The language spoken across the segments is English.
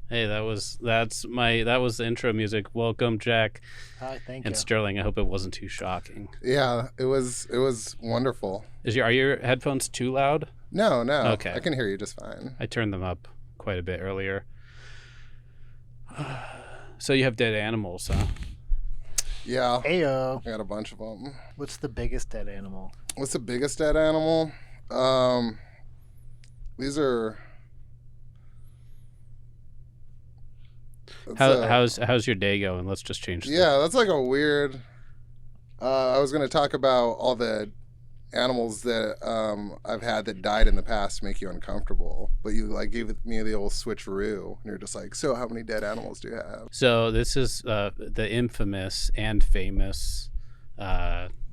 Hey, that was the intro music. Welcome, Jack Hi, thank and you. Sterling. I hope it wasn't too shocking. Yeah, it was wonderful. Are your headphones too loud? No, no, Okay. I can hear you just fine. I turned them up quite a bit earlier. So you have dead animals, huh? Yeah, Heyo. I got a bunch of them. What's the biggest dead animal? What's the biggest dead animal? These are. How's your day going? Let's just change. Yeah, that's like a weird. I was gonna talk about all the animals that I've had that died in the past to make you uncomfortable, but you like gave me the old switcheroo, and you're just like, so how many dead animals do you have? So this is the infamous and famous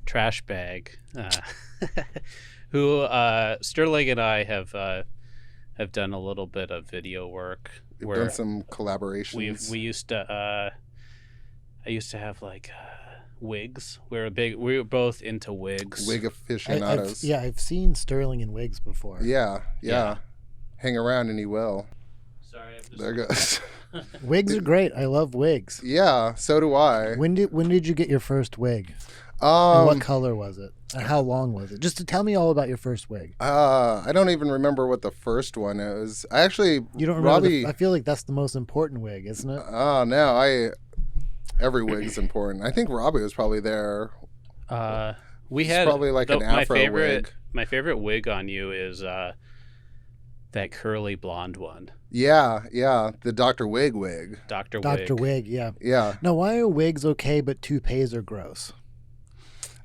trash bag, who Sterling and I have done a little bit of video work. We've done some collaborations. We used to I used to have like wigs. We were both into wigs. Wig aficionados. I've seen Sterling in wigs before. Yeah. Hang around and he will. Sorry, I'm just... There goes. Wigs are great. I love wigs. Yeah, so do I. When did you get your first wig? And what color was it? And how long was it? Just to tell me all about your first wig. I don't even remember what the first one is. I actually You don't remember? Robbie. I feel like that's the most important wig, isn't it? Oh no, every wig is important. I think Robbie was probably there. We It's had probably like an afro wig. My favorite wig on you is that curly blonde one. Yeah, the Dr. Wig. Dr. Dr. Wig. Wig, yeah. Yeah. Now, why are wigs okay but toupees are gross?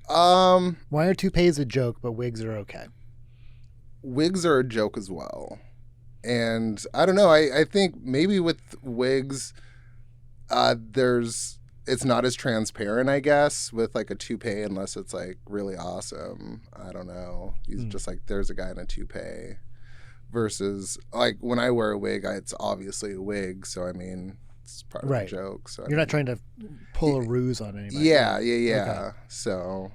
Why are toupees a joke but wigs are okay? Wigs are a joke as well. And I don't know, I think maybe with wigs it's not as transparent, I guess, with like a toupee, unless it's like really awesome. I don't know. He's just like, there's a guy in a toupee. Versus like when I wear a wig, it's obviously a wig, so I mean it's part of the joke. So you're not trying to pull a ruse on anybody. Yeah. Okay. So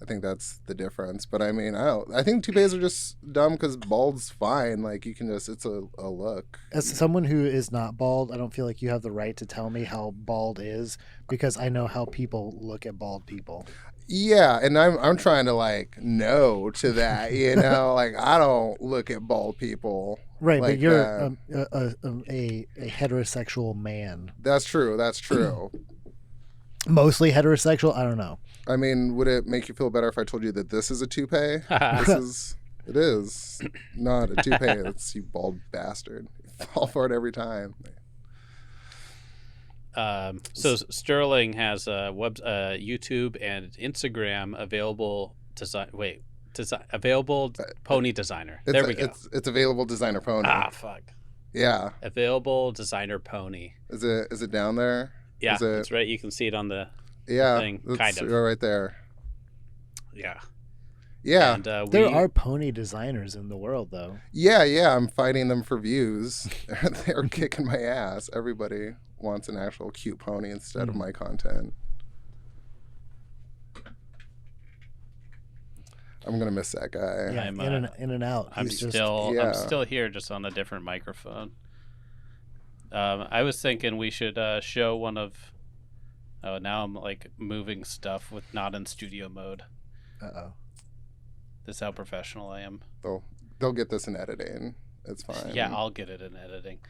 I think that's the difference. But I mean, I think toupees are just dumb because bald's fine. Like you can just, it's a look. As someone who is not bald, I don't feel like you have the right to tell me how bald is because I know how people look at bald people. Yeah, and I'm trying to like no to that, you know, like I don't look at bald people. Right, like but you're that. a heterosexual man. That's true. Mostly heterosexual. I don't know. I mean, would it make you feel better if I told you that this is a toupee? It is not a toupee. It's you bald bastard. You fall for it every time. So Sterling has a YouTube and Instagram available. Available pony designer. There we go. It's available designer pony. Ah, fuck. Yeah. Available designer pony. Is it down there? Yeah, it's right. You can see it on the thing. It's Kind of. right there. Yeah. Yeah. And, there are pony designers in the world, though. Yeah. I'm fighting them for views. They're kicking my ass. Everybody wants an actual cute pony instead of my content. I'm gonna miss that guy. Yeah, in and out. I'm still here, just on a different microphone. I was thinking we should show one of. Oh, now I'm like moving stuff with not in studio mode. Uh-oh. This is how professional I am. They'll get this in editing. It's fine. Yeah, I'll get it in editing.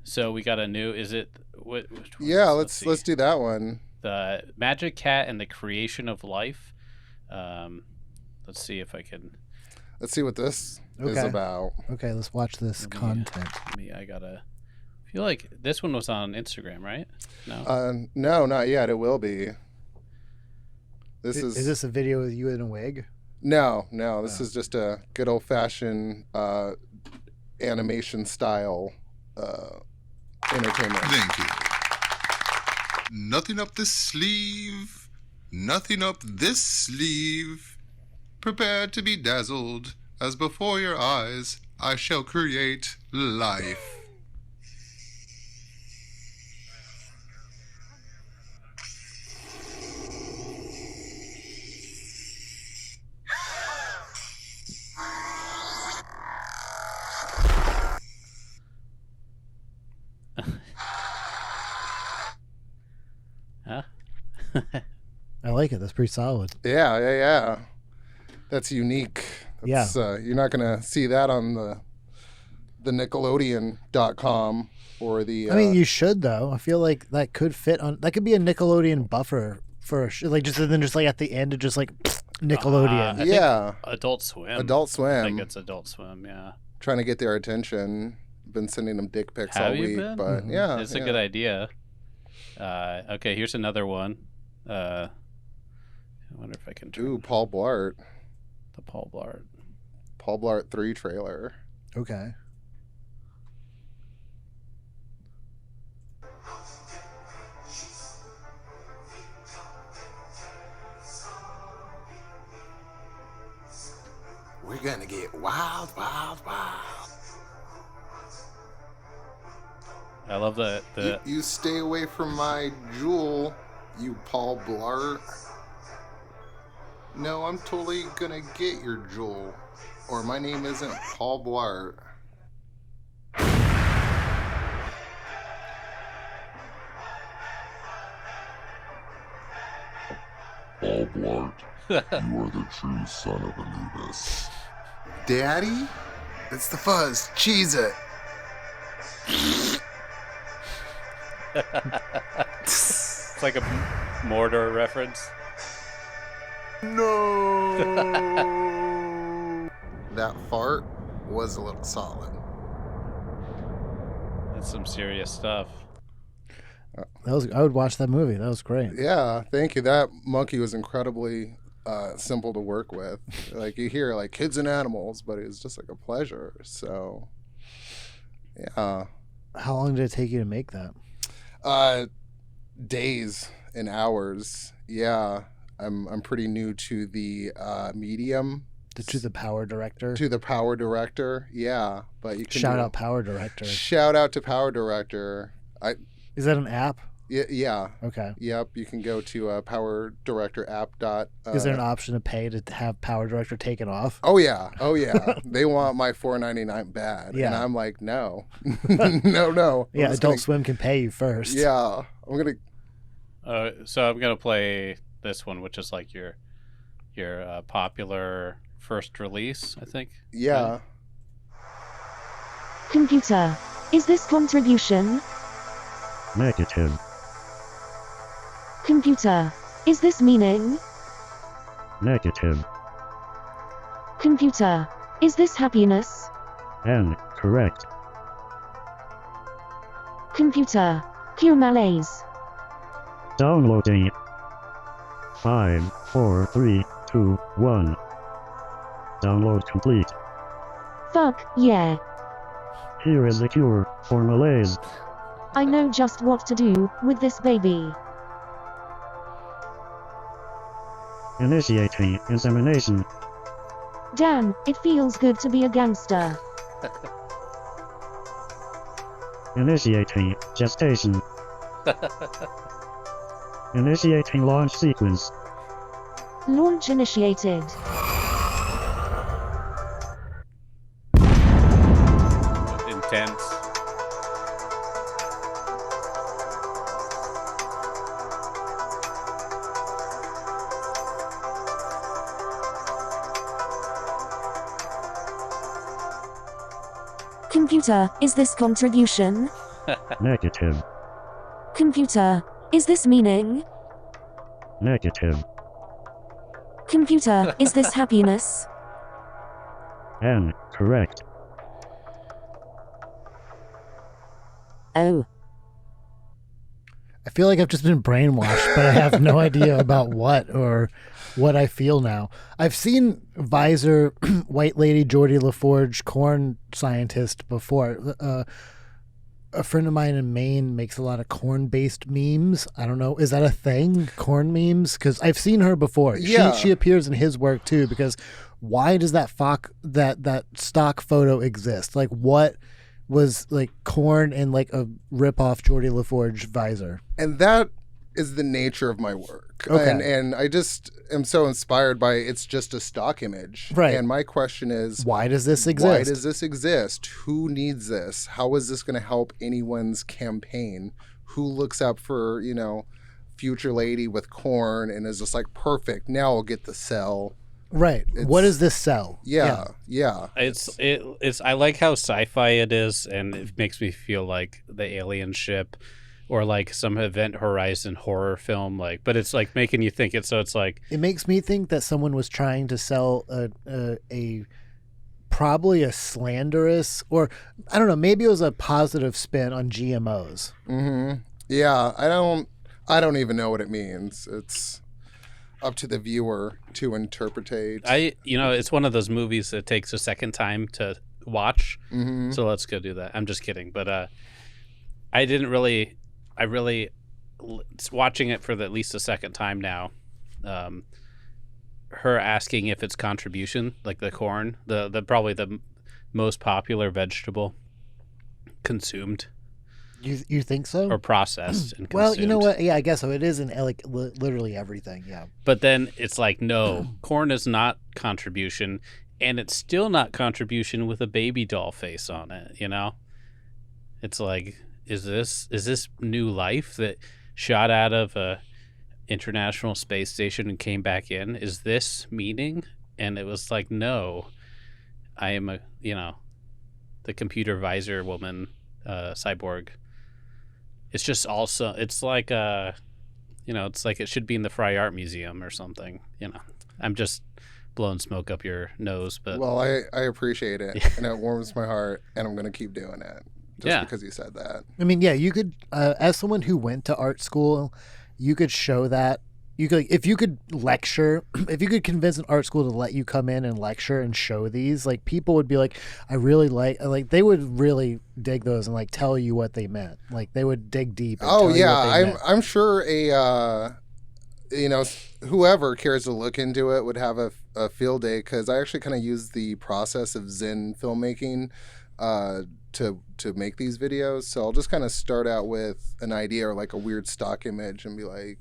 So we got a new. Is it? Which one Yeah, let's do that one. The Magic Cat and the Creation of Life. Let's see if I can. Let's see what this is about. Okay, let's watch this content. I feel like this one was on Instagram, right? No. No, not yet. It will be. Is this a video with you in a wig? No. This is just a good old fashioned animation style entertainment. Thank you. Nothing up this sleeve. Nothing up this sleeve. Prepare to be dazzled, as before your eyes I shall create life. like it. That's pretty solid. Yeah. That's unique. That's, you're not going to see that on the Nickelodeon.com or the. I mean, you should though. I feel like that could fit on. That could be a Nickelodeon buffer for like just like at the end of just like Nickelodeon. I think Adult Swim. Adult Swim. I think it's Adult Swim. Yeah. Trying to get their attention. Been sending them dick pics Have all you week, been? but yeah, It's a good idea. Okay, here's another one. I wonder if I can turn Ooh, Paul Blart. the Paul Blart. Paul Blart 3 trailer. Okay. We're gonna get wild. I love the You stay away from my jewel, you Paul Blart. No, I'm totally gonna get your jewel. Or my name isn't Paul Blart. Paul Blart, you are the true son of Anubis. Daddy? It's the fuzz. Cheese it. it's like a Mordor reference. No. That fart was a little solid. That's some serious stuff. I would watch that movie. That was great. Yeah, thank you. That monkey was incredibly simple to work with. Like you hear like kids and animals, but it was just like a pleasure. So yeah. How long did it take you to make that? Days and hours. Yeah. I'm pretty new to the medium. To the Power Director? To the Power Director, yeah. But you can Shout out Power Director. Shout out to Power Director. Is that an app? Yeah. Okay. Yep. You can go to Power Director app. Is there an option to pay to have Power Director taken off? Oh yeah. They want my $4.99 bad, and I'm like, no, no. Yeah, Adult Swim can pay you first. Yeah, I'm gonna. So I'm gonna play this one, which is like your popular first release, I think. Yeah. Computer, is this contribution? Negative. Computer, is this meaning? Negative. Computer, is this happiness? And correct. Computer, cue malaise. Downloading. 5, 4, 3, 2, 1. Download complete. Fuck, yeah. Here is the cure for malaise. I know just what to do with this baby. Initiating insemination. Damn, it feels good to be a gangster. Initiating gestation. Initiating launch sequence. Launch initiated. Intense. Computer, is this contribution? Negative. Computer, is this meaning? Negative. Computer, is this happiness? And correct. Oh. I feel like I've just been brainwashed, but I have no idea about what or what I feel now. I've seen Visor, White Lady, Geordie LaForge, corn scientist before. A friend of mine in Maine makes a lot of corn-based memes. I don't know. Is that a thing? Corn memes? Because I've seen her before. Yeah. She appears in his work too, because why does that stock photo exist? Like what was like corn and like a rip-off Geordie LaForge Visor? And that is the nature of my work. Okay. And I just am so inspired by it's just a stock image. Right. And my question is, Why does this exist? why does this exist? Who needs this? How is this going to help anyone's campaign? Who looks up for, future lady with corn and is just like, perfect. Now I'll get the cell. Right. What does this sell? Yeah. It's I like how sci-fi it is, and it makes me feel like the alien ship or like some Event Horizon horror film, like, but it's like making you think it. So it's like It makes me think that someone was trying to sell a probably a slanderous, or I don't know, maybe it was a positive spin on GMOs. Mm-hmm. Yeah, I don't even know what it means. It's up to the viewer to interpretate. It's one of those movies that takes a second time to watch. Mm-hmm. So let's go do that. I'm just kidding, but watching it for at least the second time now. Her asking if it's contribution, like the corn, the probably the most popular vegetable consumed. You think so? Or processed and consumed. Well, you know what? Yeah, I guess so. It is in like literally everything. Yeah. But then it's like, no, corn is not contribution, and it's still not contribution with a baby doll face on it. You know, it's like, is this new life that shot out of a International Space Station and came back in? Is this meaning? And it was like, no, I am the computer visor woman, cyborg. It's just also, it's like it's like it should be in the Fry Art Museum or something. I'm just blowing smoke up your nose, but well, I appreciate it, and it warms my heart, and I'm going to keep doing it just because you said that. I mean, yeah, you could, as someone who went to art school, you could show that. You could, if you could lecture, if you could convince an art school to let you come in and lecture and show these, like, people would be like, I really like, they would really dig those and like tell you what they meant. Like, they would dig deep. And tell you what they meant. I'm sure whoever cares to look into it would have a field day, because I actually kind of use the process of Zen filmmaking to make these videos. So I'll just kind of start out with an idea or like a weird stock image and be like,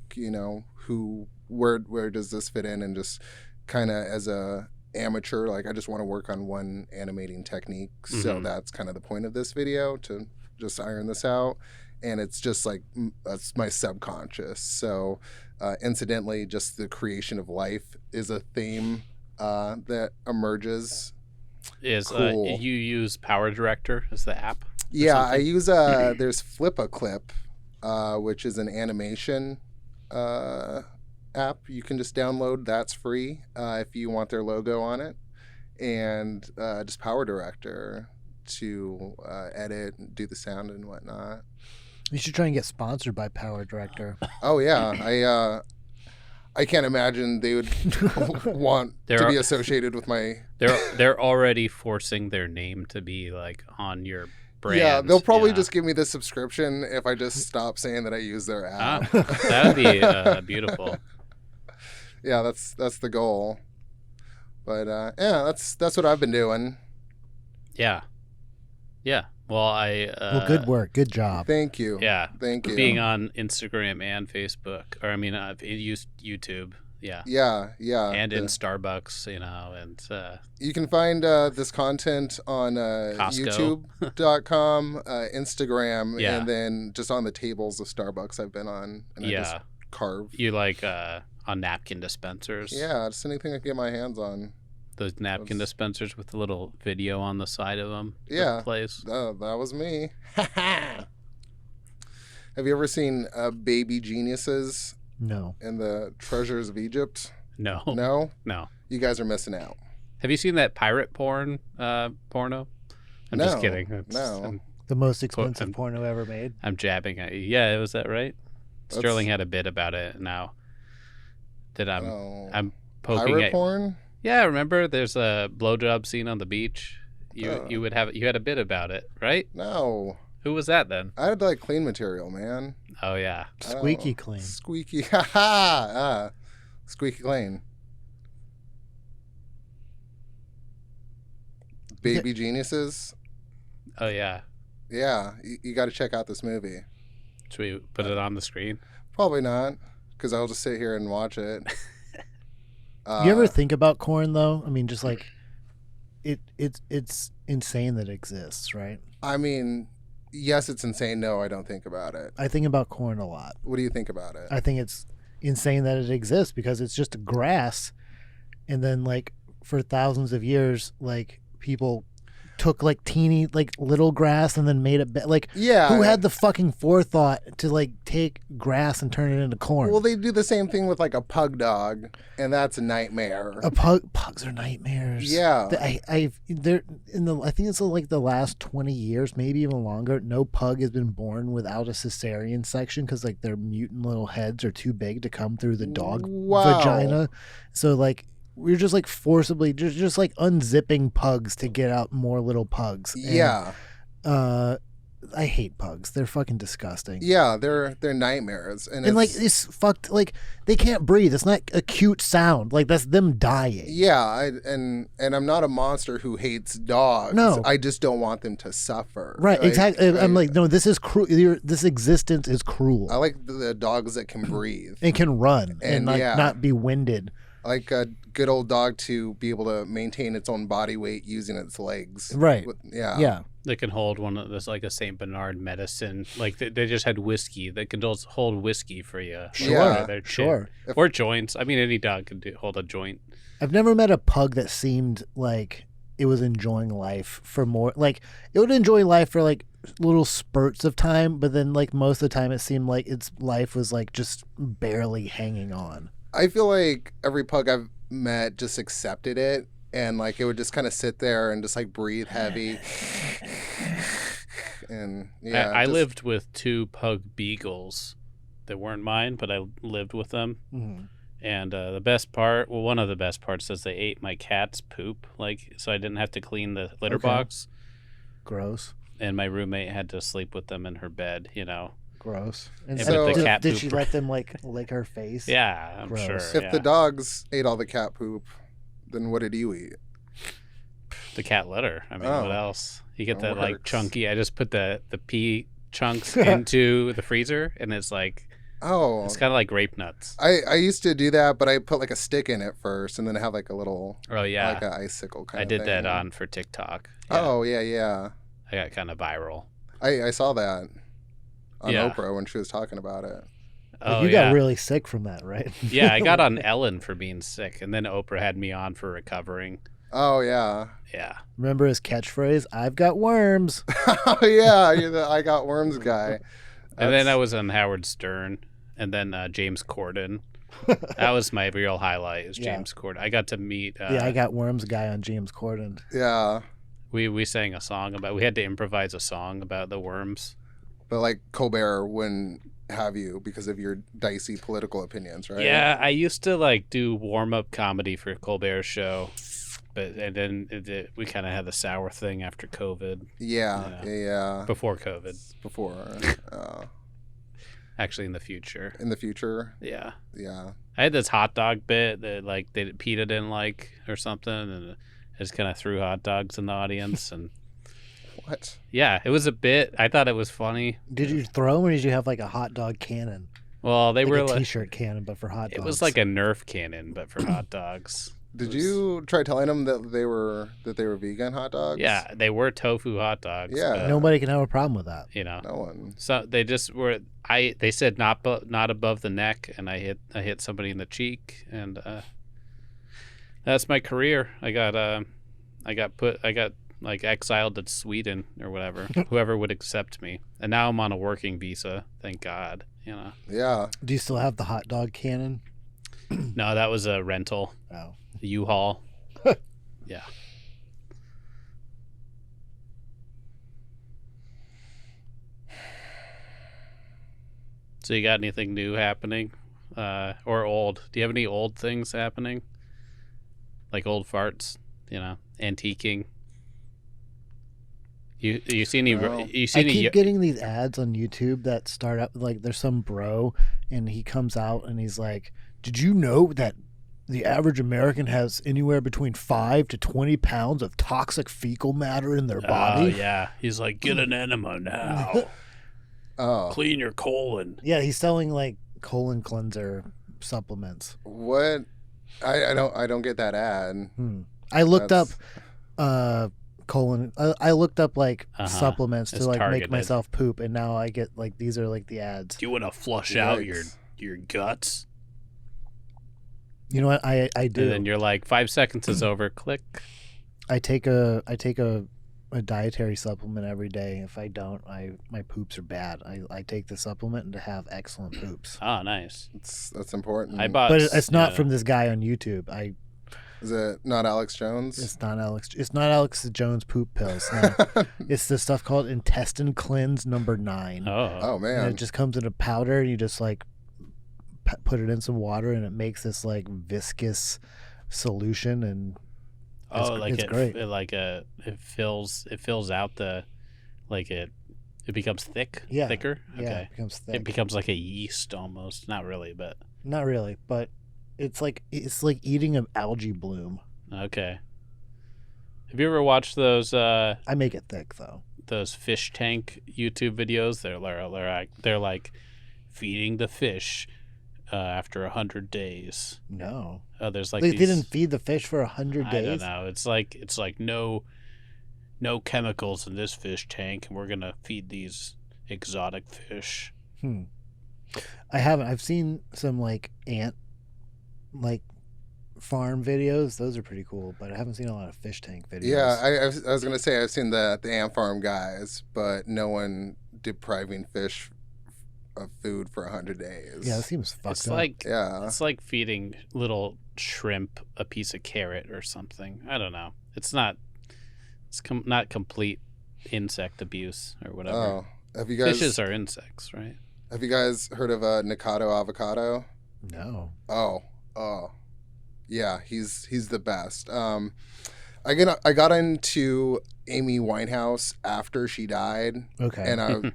where does this fit in, and just kind of as a amateur, like, I just want to work on one animating technique. Mm-hmm. So that's kind of the point of this video, to just iron this out. And it's just like, that's my subconscious. So incidentally, just the creation of life is a theme that emerges. Cool. You use Power Director as the app? Yeah, I use there's Flip-a-Clip, which is an animation app you can just download. That's free if you want their logo on it, and just Power Director to edit and do the sound and whatnot. You should try and get sponsored by Power Director. Oh yeah, I can't imagine they would want to be associated with my. They're already forcing their name to be like on your brand. Yeah, they'll probably just give me the subscription if I just stop saying that I use their app. That would be beautiful. Yeah, that's the goal. But that's what I've been doing. Yeah. Well, good work, good job. Thank you. Yeah, thank you. Being on Instagram and Facebook, or I mean, I've used YouTube. Yeah. And in Starbucks, and you can find this content on YouTube.com, Instagram, and then just on the tables of Starbucks I've been on. And I just carve. You like on napkin dispensers? Yeah, just anything I can get my hands on. Those napkin dispensers with a little video on the side of them. Yeah, plays. That was me. Have you ever seen Baby Geniuses? No. And the Treasures of Egypt? No. No. You guys are missing out. Have you seen that pirate porno? I'm just kidding. The most expensive porno ever made. I'm jabbing at you. Yeah, was that right? Sterling had a bit about it now. That I'm poking pirate at porn? Yeah, remember there's a blowjob scene on the beach. You had a bit about it, right? No. Who was that then? I had like clean material, man. Oh yeah. Squeaky clean. Squeaky squeaky clean. Baby Geniuses. Oh yeah. Yeah, you got to check out this movie. Should we put it on the screen? Probably not, because I'll just sit here and watch it. You ever think about corn though? I mean, just like it's insane that it exists, right? I mean, yes, it's insane. No, I don't think about it. I think about corn a lot. What do you think about it? I think it's insane that it exists because it's just grass, and then like for thousands of years, like people took like teeny like little grass and then made it like Yeah. who had the fucking forethought to like take grass and turn it into corn? Well, they do the same thing with like a pug dog, and that's a nightmare. Pugs are nightmares. Yeah. I think it's like the last 20 years, maybe even longer. No pug has been born without a cesarean section because like their mutant little heads are too big to come through the dog Wow. vagina. So like we're just like forcibly just like unzipping pugs to get out more little pugs. And, Yeah. I hate pugs. They're fucking disgusting. Yeah, they're nightmares, And like it's fucked. Like they can't breathe. It's not a cute sound. Like that's them dying. yeah, and I'm not a monster who hates dogs. No. I just don't want them to suffer. Right. Like, Exactly. I'm like, no, this is cruel. This existence is cruel. I like the dogs that can breathe. It can run and like yeah. not be winded. I like a good old dog to be able to maintain its own body weight using its legs. Right. Yeah. Yeah. They can hold one of this like a Saint Bernard medicine. Like they just had whiskey. They can just hold whiskey for you. Sure. Their Sure. Or joints. I mean, any dog can hold a joint. I've never met a pug that seemed like it was enjoying life for more. Like it would enjoy life for like little spurts of time, but then like most of the time it seemed like its life was like just barely hanging on. I feel like every pug I've met just accepted it, and like it would just kind of sit there and just like breathe heavy. And yeah, I just- lived with 2 pug beagles that weren't mine, but I lived with them. Mm-hmm. And the best part, well, one of the best parts is they ate my cat's poop, like so I didn't have to clean the litter Okay. box. Gross. And my roommate had to sleep with them in her bed, you know. Gross. And Yeah, but the did, cat did poop- she let them like lick her face? Yeah, I'm Gross. sure. If the dogs ate all the cat poop, then what did you eat? The cat litter. I mean, Oh. what else? You get That that like works. chunky. I just put the pea chunks into the freezer, and it's like Oh, it's kind of like grape nuts. I used to do that, but I put like a stick in it first, and then have like a little Oh yeah, like an icicle kind I of did that thing. on for TikTok. Yeah, Oh yeah. I got kind of viral. I saw that on Yeah. Oprah when she was talking about it. Oh you yeah, got really sick from that, right? yeah. I got on Ellen for being sick, and then Oprah had me on for recovering. Oh yeah. Yeah, Remember his catchphrase? I've got worms. Oh yeah, you're the I got worms guy. and then I That's- was on Howard Stern, and then James Corden. That was my real highlight. Is Yeah. James Corden. I got to meet. Yeah, I got worms guy on James Corden. Yeah, We sang a song about. We had to improvise a song about the worms. but like Colbert wouldn't have you because of your dicey political opinions, right? Yeah, I used to like do warm up comedy for Colbert's show, but and then we kind of had the sour thing after COVID. Yeah. Before COVID, Before, actually in the future. in the future, Yeah, yeah. I had this hot dog bit that like PETA didn't like or something, and I just kind of threw hot dogs in the audience, and What? yeah, it was a bit. I thought it was funny. Did you throw them or did you have like a hot dog cannon? Well, they Like were a like t-shirt cannon, but for hot dogs. it was like a Nerf cannon, but for hot dogs. Did you try telling them that they were vegan hot dogs? Yeah, they were tofu hot dogs. Yeah. but, Nobody can have a problem with that. you know. No one. So they just were. They said not above the neck, and I hit somebody in the cheek, and that's my career. I got like exiled to Sweden or whatever. Whoever would accept me, and now I'm on a working visa. Thank God. You know. Yeah. Do you still have the hot dog cannon? No, that was a rental. Oh. U-Haul. Yeah. So you got anything new happening, or old? Do you have any old things happening, like old farts? You know, antiquing. You see any? No. You see I any? keep getting these ads on YouTube that start out like there's some bro and he comes out and he's like, "Did you know that the average American has anywhere between 5 to 20 pounds of toxic fecal matter in their Oh body?" yeah, he's like, get an enema now. Oh. Clean your colon. Yeah, he's selling like colon cleanser supplements. What? I don't get that ad. I looked That's- up colon. I looked up like Uh-huh. supplements It's to like targeted. make myself poop, and now I get like these are like the ads. Do you want to flush out out your- your guts? You know what? I do. And then you're like, 5 seconds is over. Click. I take a dietary supplement every day. If I don't, my poops are bad. I take the supplement and to have excellent poops. Oh, nice. That's important. I bought. But it's not yeah. from this guy on YouTube. Is it not Alex Jones? It's not Alex. It's not Alex Jones poop pills. No. It's this stuff called Intestine Cleanse number 9. Oh. Oh And man. it just comes in a powder, and you just like put it in some water, and it makes this like viscous solution, and it's great. It fills out the, like it becomes thick. Yeah. Thicker. Yeah, Okay. it becomes thick. It becomes like a yeast almost. Not really, but Not really, but it's like eating an algae bloom. okay. Have you ever watched those I make it thick though. those fish tank YouTube videos? They're like feeding the fish after 100 days. No, Oh, there's like they these, didn't feed the fish for 100 I days. don't know. It's like no chemicals in this fish tank, and we're gonna feed these exotic fish. I haven't. I've seen some like ant like farm videos. Those are pretty cool, but I haven't seen a lot of fish tank videos. Yeah, I was gonna say I've seen the ant farm guys, but no one depriving fish of food for 100 days. Yeah, that seems fucked It's up. like Yeah. it's like feeding little shrimp a piece of carrot or something. I don't know. It's not. It's not complete insect abuse or whatever. Oh, have you guys Fishes are insects, right? have you guys heard of Nikado avocado? No. Oh, yeah, he's the best. I got into Amy Winehouse after she died, Okay. and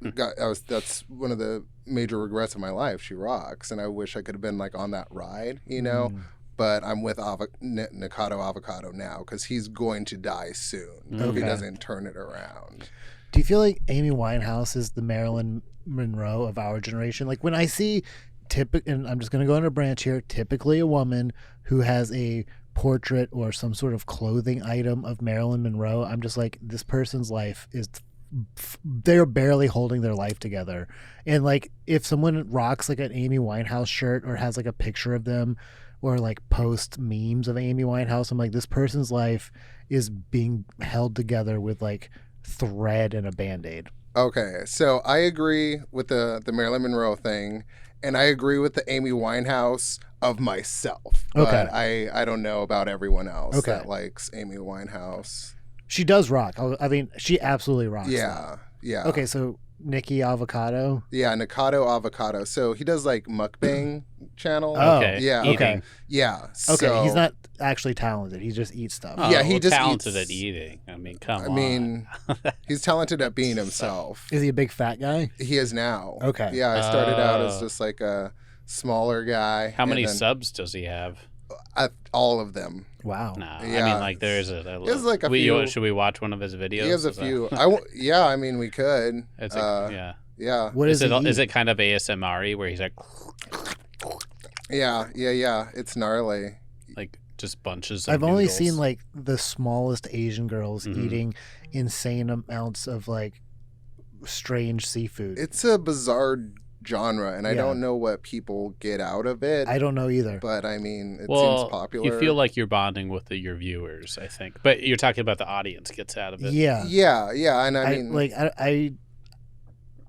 that's one of the major regrets of my life. She rocks, and I wish I could have been like on that ride, you know. But I'm with Nikado Avocado now because he's going to die soon if Okay. he doesn't turn it around. Do you feel like Amy Winehouse is the Marilyn Monroe of our generation? Like when I see and I'm just going to go on a branch here, typically a woman who has a portrait or some sort of clothing item of Marilyn Monroe, I'm just like, this person's life is they're barely holding their life together. And like if someone rocks like an Amy Winehouse shirt or has like a picture of them or like post memes of Amy Winehouse, I'm like, this person's life is being held together with like thread and a Band-Aid. Okay, so I agree with the Marilyn Monroe thing, and I agree with the Amy Winehouse of myself. But Okay. I don't know about everyone else Okay. that likes Amy Winehouse. She does rock. I mean, she absolutely rocks. Yeah, yeah. though. Okay, so Nikki Avocado. Yeah, Nikado Avocado. So he does like mukbang channel. Oh, Okay. yeah. Eating. Okay. Yeah. Okay, so, he's not actually talented. He just eats stuff. Oh, Yeah, he well, just talented eats- at eating. I mean, come I on. mean, he's talented at being himself. Is he a big fat guy? He is now. Okay. Yeah, I started out as Oh. just like a smaller guy. How many and then subs does he have? all of them. Wow. No, I Yeah. mean like there's a. He has, like, a few- Should we watch one of his videos? He has a Is that- few. Yeah, I mean, we could. It's like, yeah. Yeah. What Is is it he is eat? it kind of ASMR-y where he's like Yeah. It's gnarly. just bunches of I've only noodles? seen like the smallest Asian girls Mhm. eating insane amounts of like strange seafood. It's a bizarre genre, and I Yeah. don't know what people get out of it. I don't know either. But I mean, it well, seems popular. you feel like you're bonding with your viewers, I think. But you're talking about the audience gets out of it. Yeah. Yeah, and I mean, I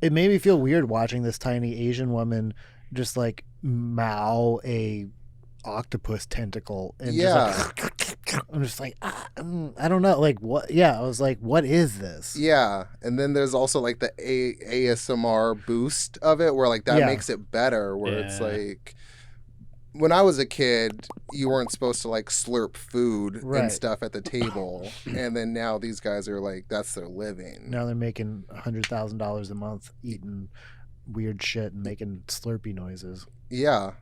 it made me feel weird watching this tiny Asian woman just like mow a octopus tentacle and Yeah. just like I'm just like I don't know, like what. Yeah, I was like, what is this? yeah, and then there's also like the ASMR boost of it, where like that Yeah. makes it better. Where it's Yeah. like, when I was a kid, you weren't supposed to like slurp food Right. and stuff at the table, and then now these guys are like, that's their living. Now they're making $100,000 a month eating weird shit and making Slurpee noises. Yeah,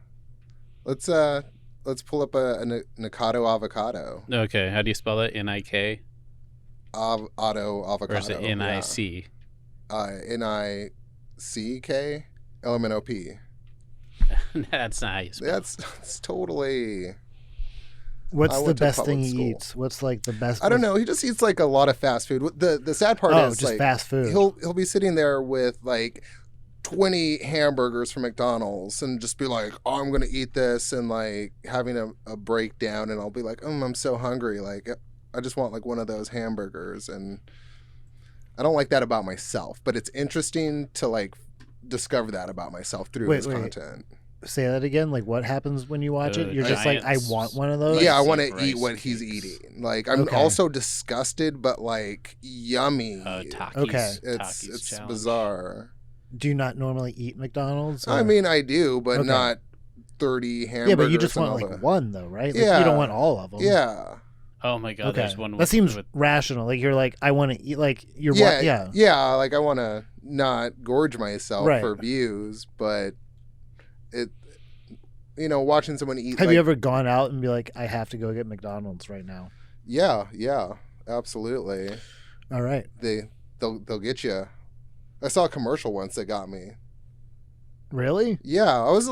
let's pull up a Nikado avocado. Okay, how do you spell it? N-I-K? Auto avocado. Or is it N-I-C? N-I-C-K LMNOP. That's not how you spell it. That's totally. What's I the went to best thing public he school. eats? What's like the best? I don't know. He just eats like a lot of fast food. The sad part Oh, is just like fast food. He'll be sitting there with like 20 hamburgers from McDonald's and just be like, "Oh, I'm gonna eat this," and like having a breakdown, and I'll be like, I'm so hungry. Like I just want like one of those hamburgers, and I don't like that about myself. But it's interesting to like discover that about myself through his content. Say that again. Like, what happens when you watch it? You're just like, I Giants. want one of those. Yeah, I want Rice to eat what he's cakes. eating. Like I'm Okay. also disgusted, but like yummy. Takis, Okay. It's Takis challenge. bizarre. Do you not normally eat McDonald's? I or- mean, I do, but Okay. not 30 hamburgers. yeah, but you just and want all like the- one though, right? Like, Yeah. you don't want all of them. Yeah. Oh my god, Okay. there's one That with, seems with rational. Like you're like, I want to eat. Like you're. Yeah. Yeah. Like I want to not gorge myself Right. for views, but it, watching someone eat. Have like, you ever gone out and be like, I have to go get McDonald's right now? Yeah. Absolutely. All right. They'll get you. I saw a commercial once that got me. Really? Yeah, I was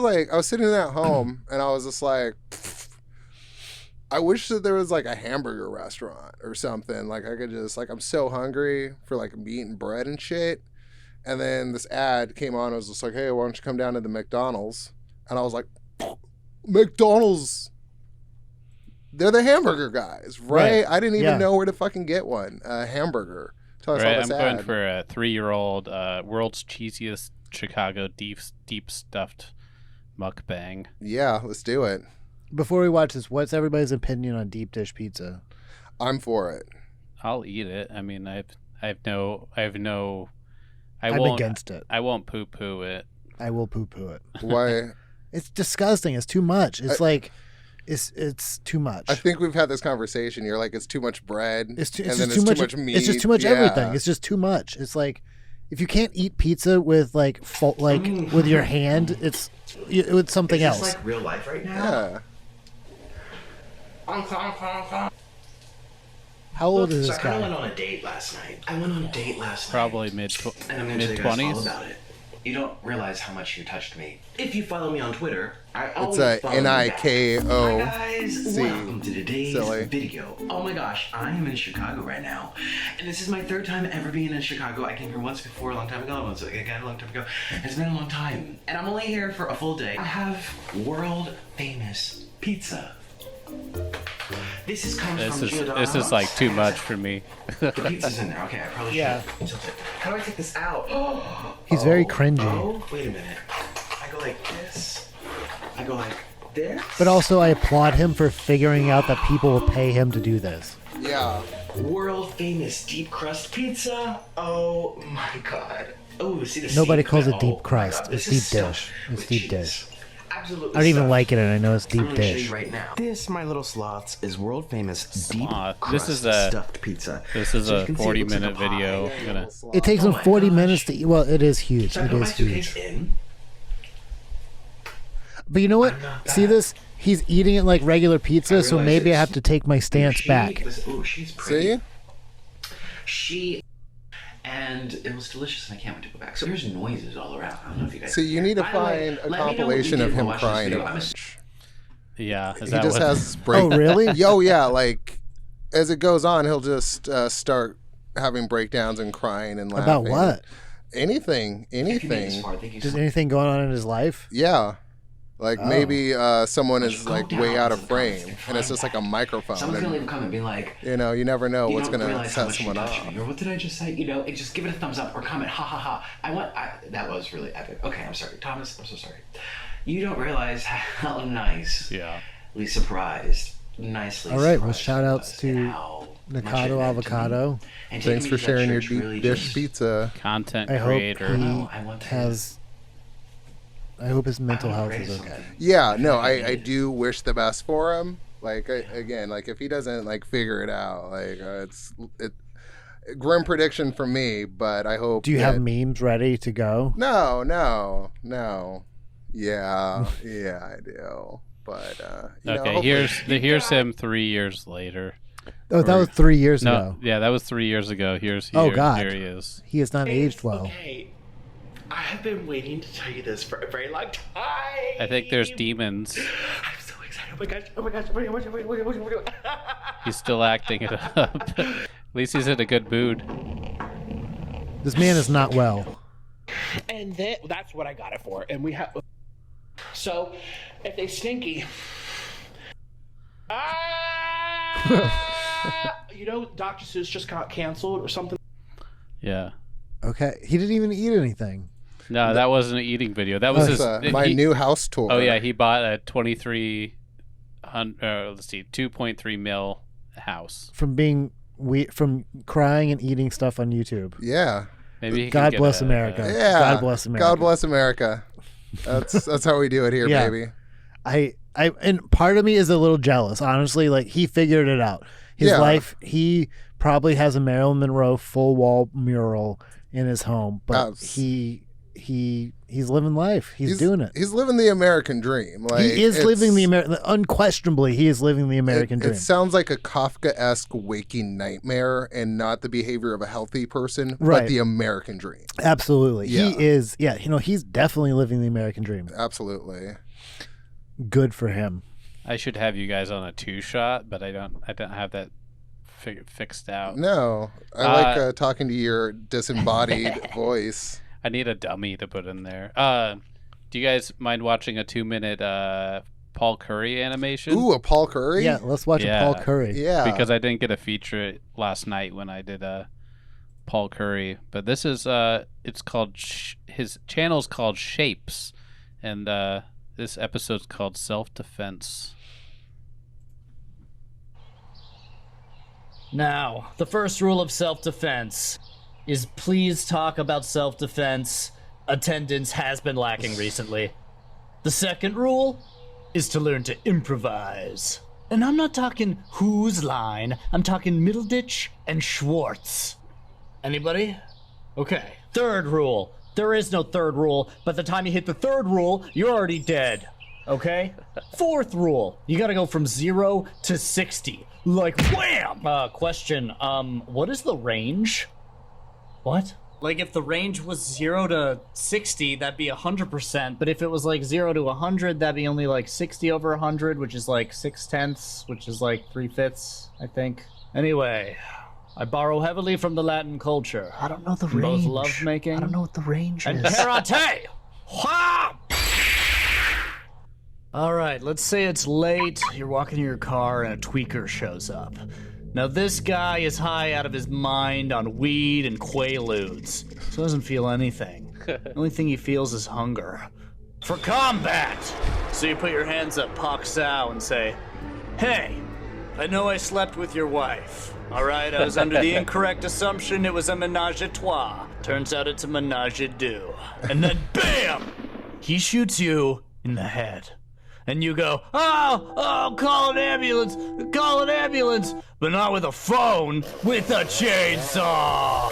sitting at home and I was just like, I wish that there was like a hamburger restaurant or something. Like I could just like, I'm so hungry for like meat and bread and shit. And then this ad came on. I was just like, hey, why don't you come down to the McDonald's? And I was like, McDonald's. They're the hamburger guys, right? Right. I didn't even Yeah. know where to fucking get one. A hamburger. Till I saw Right, this I'm ad. going for a 3-year-old world's cheesiest Chicago deep stuffed mukbang. Yeah, let's do it. Before we watch this, what's everybody's opinion on deep dish pizza? I'm for it. I'll eat it. I mean, I I'm won't against it. I won't poo poo it. I will poo poo it. Why? It's disgusting. It's too much. It's it's too much. I think we've had this conversation. You're like, it's too much bread. It's and just then too it's much. too much meat. It's just too much Yeah. everything. It's just too much. It's like if you can't eat pizza with like with your hand, it's something Is else. this like real life right now? Yeah. How old is So this I kind of guy? went on a date last night. I went on a date last night. Probably And I'm going to tell you guys all 20s. about it. You don't realize how much you touched me. If you follow me on Twitter, I always It's a follow you back. NIKO. Hi guys, C. welcome to today's Silly. video. Oh my gosh, I am in Chicago right now. And this is my 3rd time ever being in Chicago. I came here once before, a long time ago, once again a long time ago. It's been a long time. And I'm only here for a full day. I have world famous pizza. This comes from Giordano's. This is like too much for me. The pizza's in there. Okay, I probably should. Yeah. Tilt it. How do I take this out? He's very cringy. Oh, wait a minute. I go like this. I go like this. But also, I applaud him for figuring out that people will pay him to do this. Yeah. World famous deep crust pizza. Oh my god. Oh, see the Nobody seam? calls it Oh deep my crust. God, It's this is deep dish. stuffed It's with deep cheese. dish. Absolutely. I don't even stuffed. like it, and I know it's I'm deep gonna show dish. you right now. This, my little sloths, is world famous deep Sloth. crust This is a- stuffed pizza. This is So a you can see it looks like 40-minute pie. video. I'm gonna It takes Oh him my 40 gosh. minutes to eat. Well, it is huge. So I It put my is suitcase huge. in. But you know what? I'm not See bad. this? He's eating it like regular pizza, so realize maybe I it's- have to take my stance back. Oh, she's pretty. See? She and it was delicious, and I can't wait to go back. So there's noises all around. I don't know if you guys. So you need to By the way, find a let me know what you compilation did of him while watching this crying a video. I'm a- bunch. Yeah, is He that just what? has break. Oh, really? Yo, yeah. Like as it goes on, he'll just start having breakdowns and crying and laughing. About what? Anything. If you made this Anything. far, thank you so Is much. anything going on in his life? Yeah. Like Oh. maybe someone is Go like down way out of to the frame, comments and it's just like a microphone. Someone's gonna leave a And, comment being like, you know, you never know you what's don't gonna realize how set much you someone touched off. me, or what did I just say? You know, just give it a thumbs up or comment, ha ha ha. That was really epic. Okay, I'm sorry, Thomas. I'm so sorry. You don't realize how nicely Yeah. surprised, nicely. All right, well, surprised shout I outs was to and how much it Nikado meant to me. Avocado. And taking Thanks me for to that sharing your church deep really dish just- pizza. Content I hope creator. he Oh, I want to- has. I hope his mental I wanna health is raise okay. something. Yeah, no, I do wish the best for him. Like again, like if he doesn't like figure it out, like it grim prediction from me. But I hope. Do you that- have memes ready to go? No. Yeah, I do. But you know, Okay, hopefully- here's him 3 years later. Oh, that was 3 years No, ago. yeah, that was 3 years ago. Oh, God. Here he is. He has not aged well. Okay. I have been waiting to tell you this for a very long time. I think there's demons. I'm so excited. my gosh, oh my gosh, oh my gosh, oh my gosh, oh my gosh, oh my gosh. He's still acting it up. At least he's in a good mood. This man is not well. And then that's what I got it for. And we have. So, if they stinky. You know, Dr. Seuss just got canceled or something. Yeah. Okay. He didn't even eat anything. No, that wasn't an eating video. That was my new house tour. Oh yeah, he bought a 2.3 mil house From from crying and eating stuff on YouTube. Yeah. Maybe God bless America. Yeah. God bless America. God bless America. That's how we do it here, Yeah. baby. And part of me is a little jealous, honestly. Like, he figured it out. His life, he probably has a Marilyn Monroe full wall mural in his home, but he's living life. He's doing it. He's living the American dream. Like, he is living the American. Unquestionably, he is living the American dream. It sounds like a Kafka-esque waking nightmare, and not the behavior of a healthy person, but the American dream. Absolutely, Yeah. he is. Yeah, he's definitely living the American dream. Absolutely. Good for him. I should have you guys on a 2-shot, but I don't have that fixed out. No, I like talking to your disembodied voice. I need a dummy to put in there. Do you guys mind watching a 2-minute Paul Curry animation? Ooh, a Paul Curry? Yeah, let's watch a Paul Curry. Yeah. Because I didn't get a feature last night when I did Paul Curry. But this is, it's called, his channel's called Shapes. And this episode's called Self-Defense. Now, the first rule of self-defense is please talk about self-defense. Attendance has been lacking recently. The second rule is to learn to improvise. And I'm not talking whose line, I'm talking Middleditch and Schwartz. Anybody? Okay. Third rule. There is no third rule, but the time you hit the third rule, you're already dead. Okay? Fourth rule. You gotta go from 0 to 60. Like, wham! Question, what is the range? What? Like, if the range was 0 to 60, that'd be 100%, but if it was like 0 to 100, that'd be only like 60 over 100, which is like 6/10, which is like 3/5, I think. Anyway, I borrow heavily from the Latin culture. I don't know the range. Both lovemaking. I don't know what the range and is. karate! Wha! Alright, let's say it's late, you're walking in your car and a tweaker shows up. Now this guy is high out of his mind on weed and quaaludes, so doesn't feel anything. The only thing he feels is hunger. For combat! So you put your hands up, Pak Sao, and say, "Hey, I know I slept with your wife. Alright, I was under the incorrect assumption it was a menage a trois. Turns out it's a menage a deux." And then BAM! He shoots you in the head. And you go, oh, call an ambulance, but not with a phone, with a chainsaw.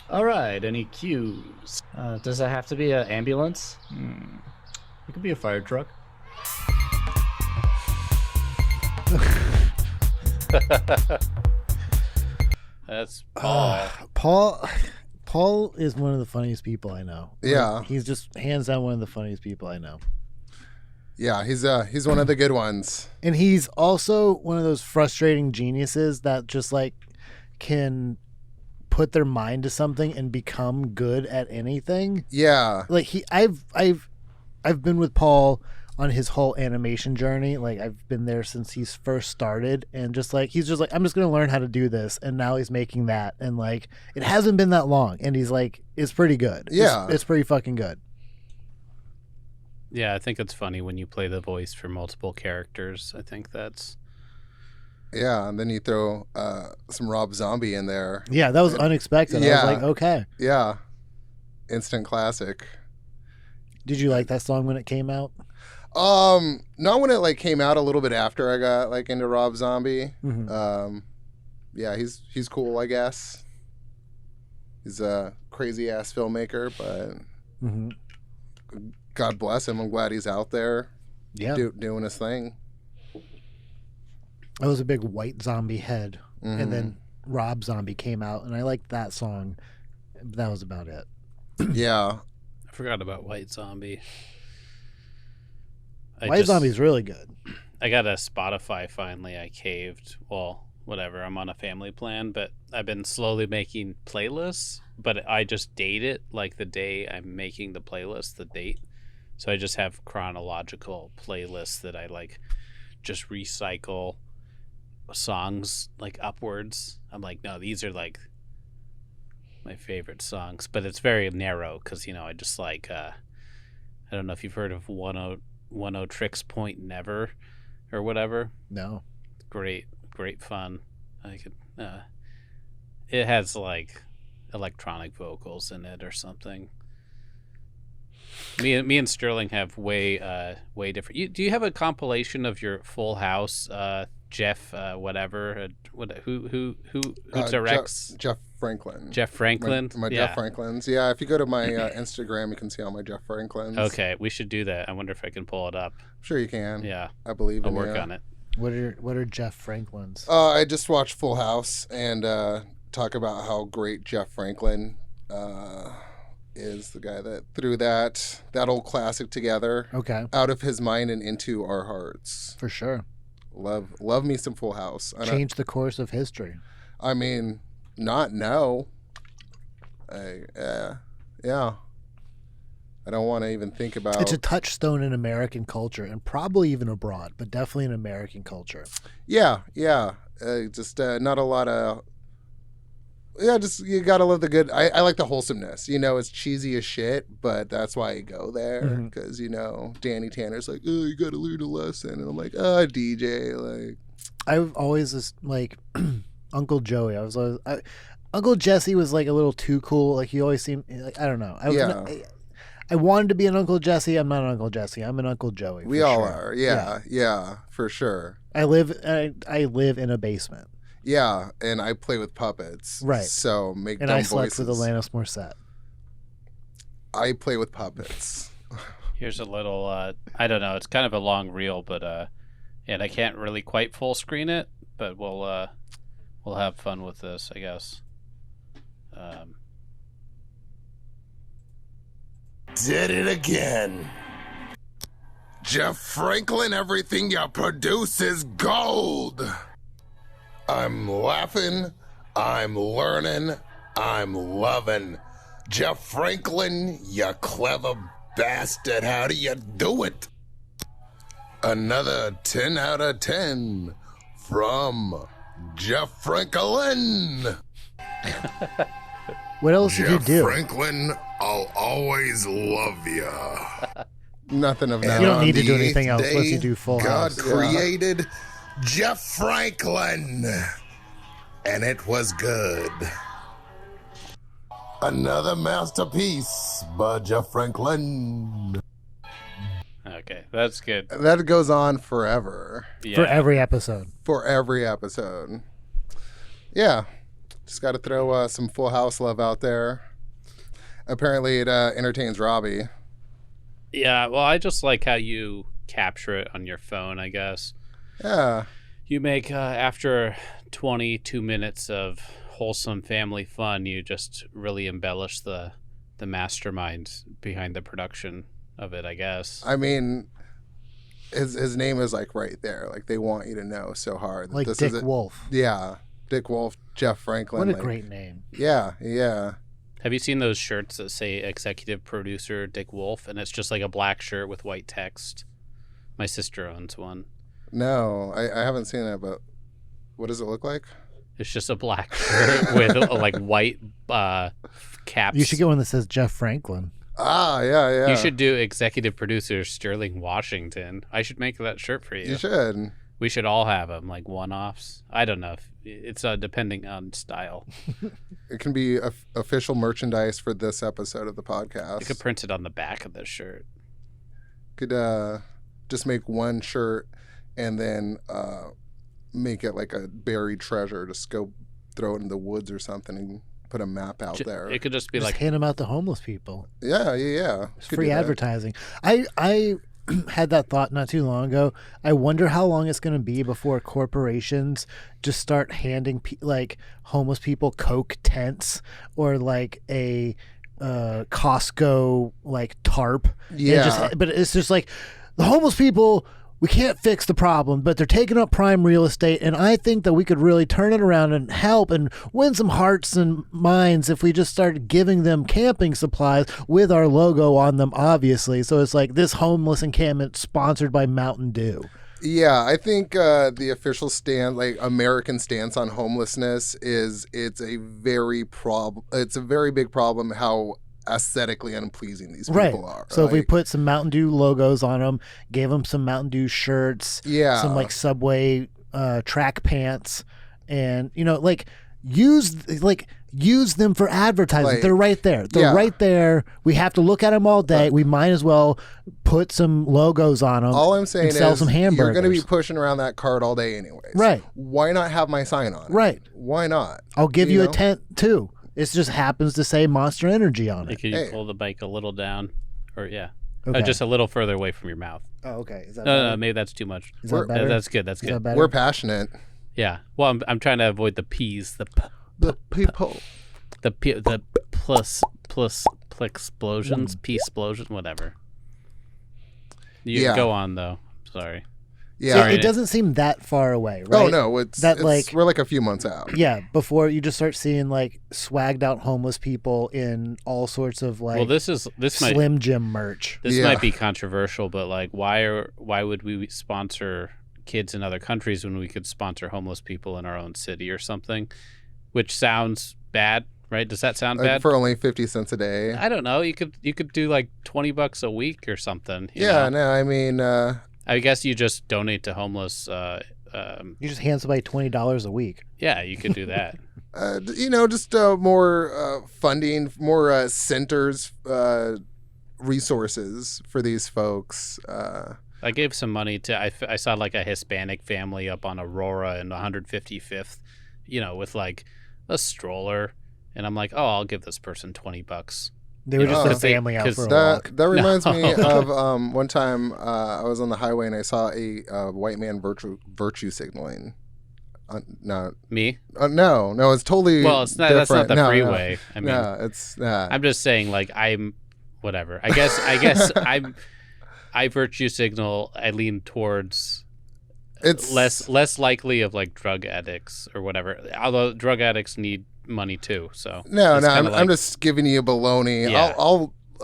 All right, any cues? Does it have to be an ambulance? It could be a fire truck. That's Paul. Paul is one of the funniest people I know. Yeah. He's just hands down one of the funniest people I know. Yeah, he's one of the good ones. And he's also one of those frustrating geniuses that just like can put their mind to something and become good at anything. Yeah. Like I've been with Paul on his whole animation journey. Like, I've been there since he's first started, and just like he's just like, I'm just gonna learn how to do this, and now he's making that, and like it hasn't been that long, and he's like, it's pretty good. Yeah, it's pretty fucking good. Yeah, I think it's funny when you play the voice for multiple characters. I think that's... Yeah, and then you throw some Rob Zombie in there. Yeah, that was unexpected. Yeah. I was like, okay. Yeah. Instant classic. Did you like that song when it came out? Not when it like came out, a little bit after I got like into Rob Zombie. Mm-hmm. Yeah, he's cool, I guess. He's a crazy ass filmmaker, but mm-hmm. God bless him. I'm glad he's out there, doing his thing. I was a big white zombie head, mm-hmm. and then Rob Zombie came out, and I liked that song. That was about it. Yeah. I forgot about White Zombie. White Zombie's really good. I got a Spotify finally. I caved. Well, whatever. I'm on a family plan, but I've been slowly making playlists, but I just date it like the day I'm making the playlist, the date. So I just have chronological playlists that I like just recycle songs like upwards. I'm like, no, these are like my favorite songs, but it's very narrow because, you know, I just like, I don't know if you've heard of 10 Tricks Point Never or whatever. No. Great fun. I could, it has like electronic vocals in it or something. Me and Sterling have way different. Do you have a compilation of your Full House, Jeff, whatever? Who directs? Jeff Franklin. Jeff Franklin. My Jeff Franklins. Yeah, if you go to my Instagram, you can see all my Jeff Franklins. Okay, we should do that. I wonder if I can pull it up. Sure, you can. Yeah, I believe. I'll work on it. What are Jeff Franklin's? I just watched Full House and talk about how great Jeff Franklin is, the guy that threw that old classic together. Okay. Out of his mind and into our hearts. For sure. Love me some Full House. Change the course of history. I mean, not now. Yeah. I don't want to even think about. It's a touchstone in American culture and probably even abroad, but definitely in American culture. Yeah. Just not a lot of. Yeah, just you gotta love the good. I like the wholesomeness. You know, it's cheesy as shit, but that's why I go there because you know Danny Tanner's like, oh, you gotta learn a lesson, and I'm like, oh, DJ, like. I've always just like Uncle Joey. Uncle Jesse was like a little too cool. Like he always seemed like I don't know. I wanted to be an Uncle Jesse. I'm not an Uncle Jesse. I'm an Uncle Joey. We all are. Yeah, for sure. I live in a basement. Yeah, and I play with puppets. Right. So make and dumb I slept voices. with Alanis Morissette. I play with puppets. Here's a little. I don't know. It's kind of a long reel, but and I can't really quite full screen it, but we'll have fun with this, I guess. Did it again. Jeff Franklin, everything you produce is gold. I'm laughing, I'm learning, I'm loving. Jeff Franklin, you clever bastard, how do you do it? Another 10 out of 10 from Jeff Franklin. What else did you do? Jeff Franklin, I'll always love you. Nothing of that. You don't need to do anything else once you do Full God House. created Jeff Franklin, and it was good. Another masterpiece by Jeff Franklin. Okay, that's good. That goes on forever. Yeah. For every episode. For every episode. Yeah. Just got to throw some Full House love out there. Apparently it entertains Robbie. Yeah, well, I just like how you capture it on your phone, I guess. Yeah. You make, after 22 minutes of wholesome family fun, you just really embellish the mastermind behind the production of it, I guess. I mean, his name is like right there. Like they want you to know so hard. That Like this Dick is Wolf. Yeah. Dick Wolf, Jeff Franklin. What a great name. Yeah. Have you seen those shirts that say executive producer Dick Wolf, and it's just like a black shirt with white text? My sister owns one. No, I haven't seen that, but what does it look like? It's just a black shirt with like white caps. You should get one that says Jeff Franklin. Ah, yeah. You should do executive producer Sterling Washington. I should make that shirt for you. You should. We should all have them, like one-offs. I don't know. It's depending on style. It can be official merchandise for this episode of the podcast. You could print it on the back of the shirt. Could just make one shirt and then make it like a buried treasure. Just go throw it in the woods or something and put a map out there. It could just be Just like hand them out to homeless people. Yeah. It's free advertising. I had that thought not too long ago. I wonder how long it's going to be before corporations just start handing like homeless people Coke tents or like a Costco like tarp. Yeah. But it's just like the homeless people. We can't fix the problem, but they're taking up prime real estate, and I think that we could really turn it around and help and win some hearts and minds if we just started giving them camping supplies with our logo on them, obviously. So it's like this homeless encampment sponsored by Mountain Dew. Yeah, I think the official stand, like American stance on homelessness, is it's a very big problem how aesthetically unpleasing these people are. So if we put some Mountain Dew logos on them, gave them some Mountain Dew shirts, some like Subway track pants, and use them for advertising. They're right there. They're right there. We have to look at them all day. We might as well put some logos on them. All I'm saying is sell some hamburgers. You're going to be pushing around that cart all day anyways. Right. Why not have my sign on it? Right. Why not? I'll give you a tent too. It just happens to say Monster Energy on it. Can you pull the mic a little down? Or Okay. just a little further away from your mouth. Oh, okay. Is that No, maybe that's too much. Is that better? That's good. That's Is good. that better? We're passionate. Yeah. Well, I'm trying to avoid the P's. The people. The plus explosions, P explosion, whatever. You go on though. Sorry. Yeah, it doesn't seem that far away, right? Oh no, we're like a few months out. Yeah, before you just start seeing like swagged out homeless people in all sorts of like this Slim Jim merch. This might be controversial, but like why would we sponsor kids in other countries when we could sponsor homeless people in our own city or something? Which sounds bad, right? Does that sound bad? For only 50 cents a day. I don't know. You could do like $20 a week or something. You know? No, I mean I guess you just donate to homeless. You just hand somebody $20 a week. Yeah, you could do that. Just more funding, more centers, resources for these folks. I gave some money to. I saw like a Hispanic family up on Aurora and 155th, with like a stroller, and I'm like, oh, I'll give this person $20. They were just a family out for a walk. That reminds me of one time I was on the highway and I saw a white man virtue signaling. No. Me? No, it's totally Well, that's not the freeway. No. I mean, no, it's not. I'm just saying, like, I'm whatever. I guess I virtue signal. I lean towards it's less likely of like drug addicts or whatever. Although drug addicts need money too, so I'm just giving you baloney. Yeah.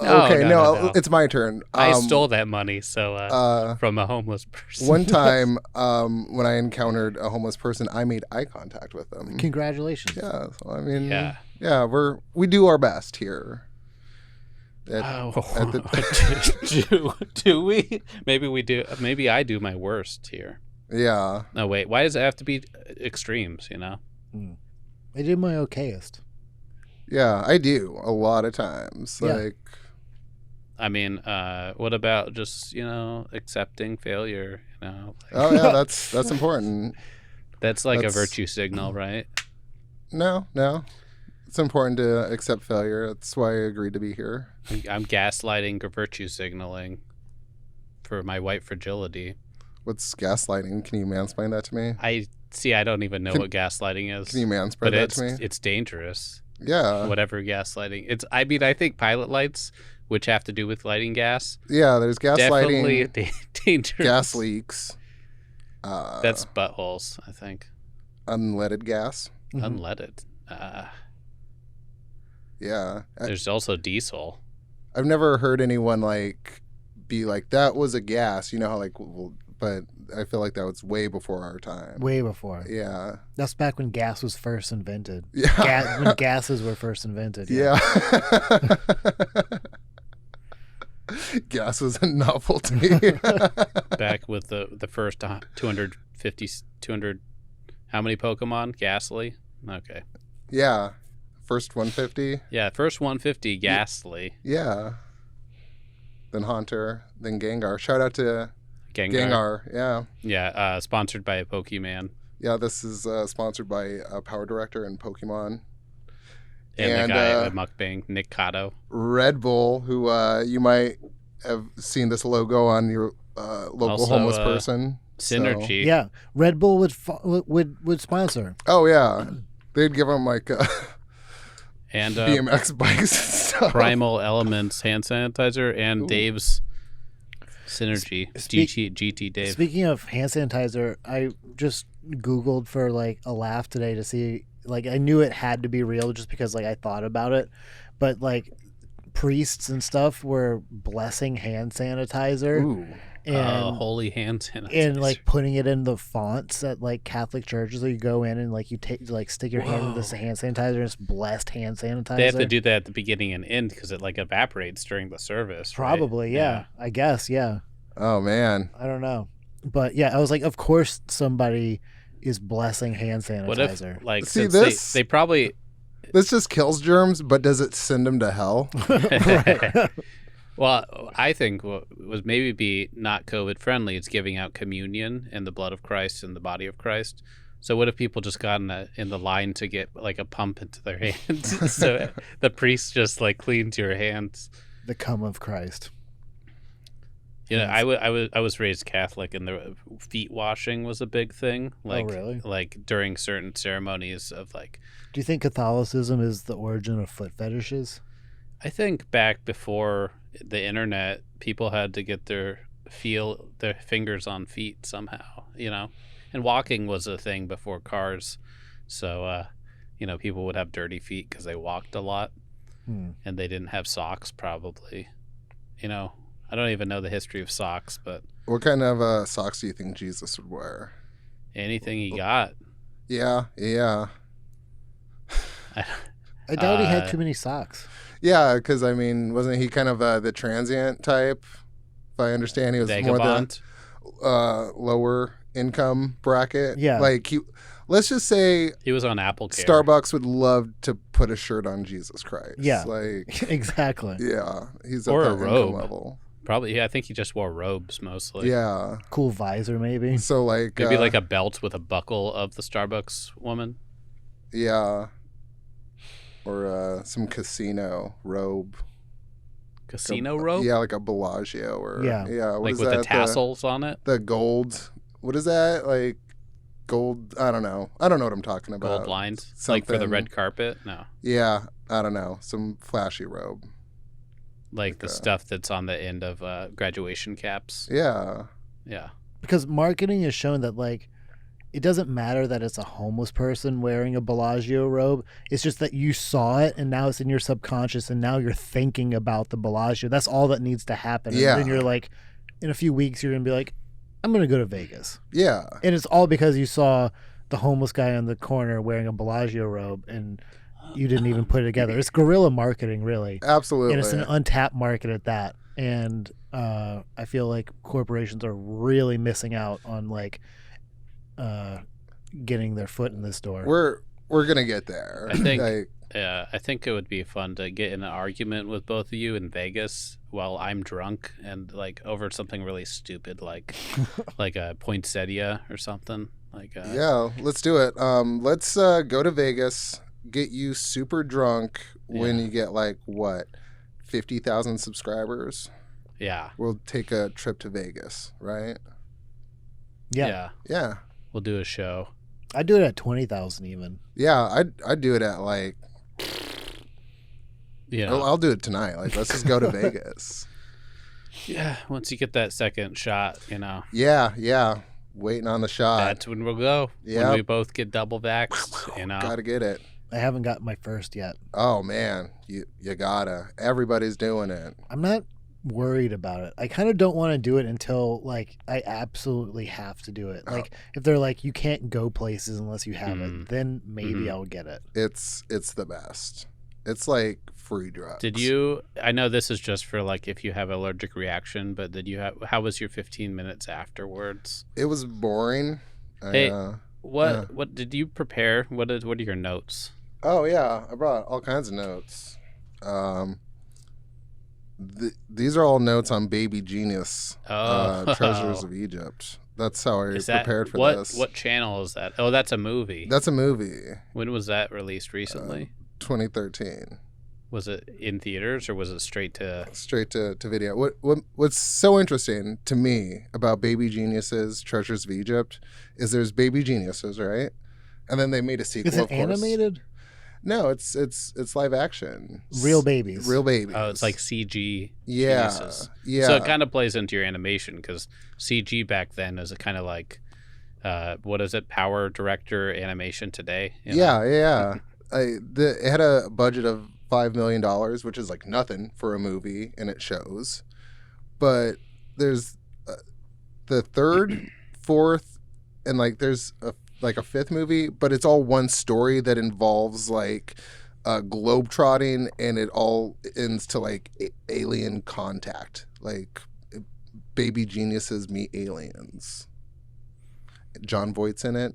No, it's my turn. I stole that money from a homeless person. One time when I encountered a homeless person, I made eye contact with them. Congratulations. Yeah, so I mean, we do our best here. Do we? Maybe we do. Maybe I do my worst here. Yeah. No, wait. Why does it have to be extremes? I did my okayest. Yeah, I do a lot of times. Like, I mean, what about just accepting failure? Oh yeah, that's important. That's like a virtue signal, right? No, it's important to accept failure. That's why I agreed to be here. I'm gaslighting or virtue signaling for my white fragility. What's gaslighting? Can you mansplain that to me? I don't even know what gaslighting is. Can you mansplain that to me? It's dangerous. Yeah. Whatever gaslighting. I think pilot lights, which have to do with lighting gas. Yeah, there's gaslighting. Definitely dangerous. Gas leaks. That's buttholes, I think. Unleaded gas. Unleaded. Yeah. There's also diesel. I've never heard anyone be like, that was a gas. You know how but I feel like that was way before our time. Way before. Yeah. That's back when gas was first invented. Yeah. When gases were first invented. Yeah. Gas was a novelty. Back with the first 200, how many Pokemon? Ghastly? Okay. Yeah. First 150? Yeah, first 150, Ghastly. Yeah. Then Haunter, then Gengar. Shout out to Gengar, yeah. Yeah, sponsored by Pokemon. Yeah, this is sponsored by Power Director and Pokemon. And the guy at Mukbang, Nick Cotto. Red Bull, who you might have seen this logo on your local Also, homeless person. Synergy. Yeah, Red Bull would sponsor. Oh yeah, they'd give them like And BMX bikes and stuff. Primal Elements hand sanitizer and Dave's Synergy GT Dave. Speaking of hand sanitizer, I just Googled for like a laugh today to see, like, I knew it had to be real just because like I thought about it, but like priests and stuff were blessing hand sanitizer. Ooh. And holy hand sanitizer. and like putting it in the fonts at like Catholic churches. So you go in and like you take like stick your hand in this hand sanitizer and it's blessed hand sanitizer. They have to do that at the beginning and end because it like evaporates during the service. Probably, right? yeah. I guess, yeah. Oh man, I don't know, but yeah, I was like, of course somebody is blessing hand sanitizer. What if like See, since this- they probably this just kills germs, but does it send them to hell? Right. well, I think what was maybe be not COVID friendly. It's giving out communion and the blood of Christ and the body of Christ. So what if people just got in the line to get like a pump into their hands? So the priest just like cleans your hands. The cum of Christ. You know, I was raised Catholic, and the feet washing was a big thing. Like, really? Like during certain ceremonies of like. Do you think Catholicism is the origin of foot fetishes? I think back before the internet, people had to get their fingers on feet somehow, you know, and walking was a thing before cars. So, you know, people would have dirty feet because they walked a lot, and they didn't have socks probably. You know, I don't even know the history of socks, but What kind of socks do you think Jesus would wear? anything he got. Yeah. I doubt he had too many socks. Yeah, because I mean, wasn't he kind of the transient type? If I understand, he was Vagabond. more the lower income bracket. Yeah. Like let's just say He was on Apple Care. Starbucks would love to put a shirt on Jesus Christ. Yeah. Like Exactly. yeah, he's Or at a that robe. income level. Probably, yeah. I think he just wore robes mostly. Yeah. Cool visor, maybe. So like Maybe like a belt with a buckle of the Starbucks woman. yeah. Or some casino robe. Casino robe? Yeah, like a Bellagio or Yeah. What Like is with that? the tassels on it? The gold. What is that? Like gold. I don't know what I'm talking about. Gold lines? Like for the Something- red carpet? No. Yeah, I don't know. Some flashy robe. Like the stuff that's on the end of graduation caps. Yeah. Yeah. Because marketing has shown that like it doesn't matter that it's a homeless person wearing a Bellagio robe. It's just that you saw it and now it's in your subconscious and now you're thinking about the Bellagio. That's all that needs to happen. Yeah. And then you're like, in a few weeks, you're going to be like, I'm going to go to Vegas. Yeah. And it's all because you saw the homeless guy on the corner wearing a Bellagio robe and you didn't even put it together. It's guerrilla marketing, really. Absolutely. And it's an untapped market at that. And I feel like corporations are really missing out on like getting their foot in this door. We're gonna get there. I think Like, I think it would be fun to get in an argument with both of you in Vegas while I'm drunk and like over something really stupid like like a poinsettia or something. Like yeah, let's do it. Let's go to Vegas, get you super drunk when Yeah. you get like what, 50,000 subscribers. Yeah. We'll take a trip to Vegas, right? Yeah. Yeah. We'll do a show. I'd do it at 20,000 even. Yeah, I'd do it at like You know. I'll do it tonight. Like let's just go to Vegas. Yeah, once you get that second shot, you know. Yeah. Waiting on the shot. That's when we'll go. Yeah. When we both get double vaxxed, you know. Gotta get it. I haven't got my first yet. Oh man, you gotta. Everybody's doing it. I'm not worried about it. I kind of don't want to do it until like I absolutely have to do it. Like if they're like you can't go places unless you have it, then maybe I'll get it. It's the best. It's like free drugs. Did you I know this is just for like if you have allergic reaction, but did you have how was your 15 minutes afterwards? It was boring. Hey, what did you prepare? What are your notes? Oh yeah, I brought all kinds of notes. These are all notes on Baby Genius, Treasures of Egypt. That's how I prepared for this. What channel is that? Oh, that's a movie. That's a movie. When was that released recently? 2013. Was it in theaters or was it straight to video? What's so interesting to me about Baby Geniuses, Treasures of Egypt, is there's Baby Geniuses, right? And then they made a sequel. Is it of course. animated? No, it's live action. Real babies. Real babies. Oh, it's like CG. Yeah, geniuses. yeah. So it kind of plays into your animation because CG back then is a kind of like, what is it? Power director animation today. You know? Yeah. It had a budget of $5 million, which is like nothing for a movie, and it shows. But there's the third, fourth, and like there's a fifth movie, but it's all one story that involves like globetrotting, and it all ends to like alien contact, like baby geniuses meet aliens. John Voight's in it.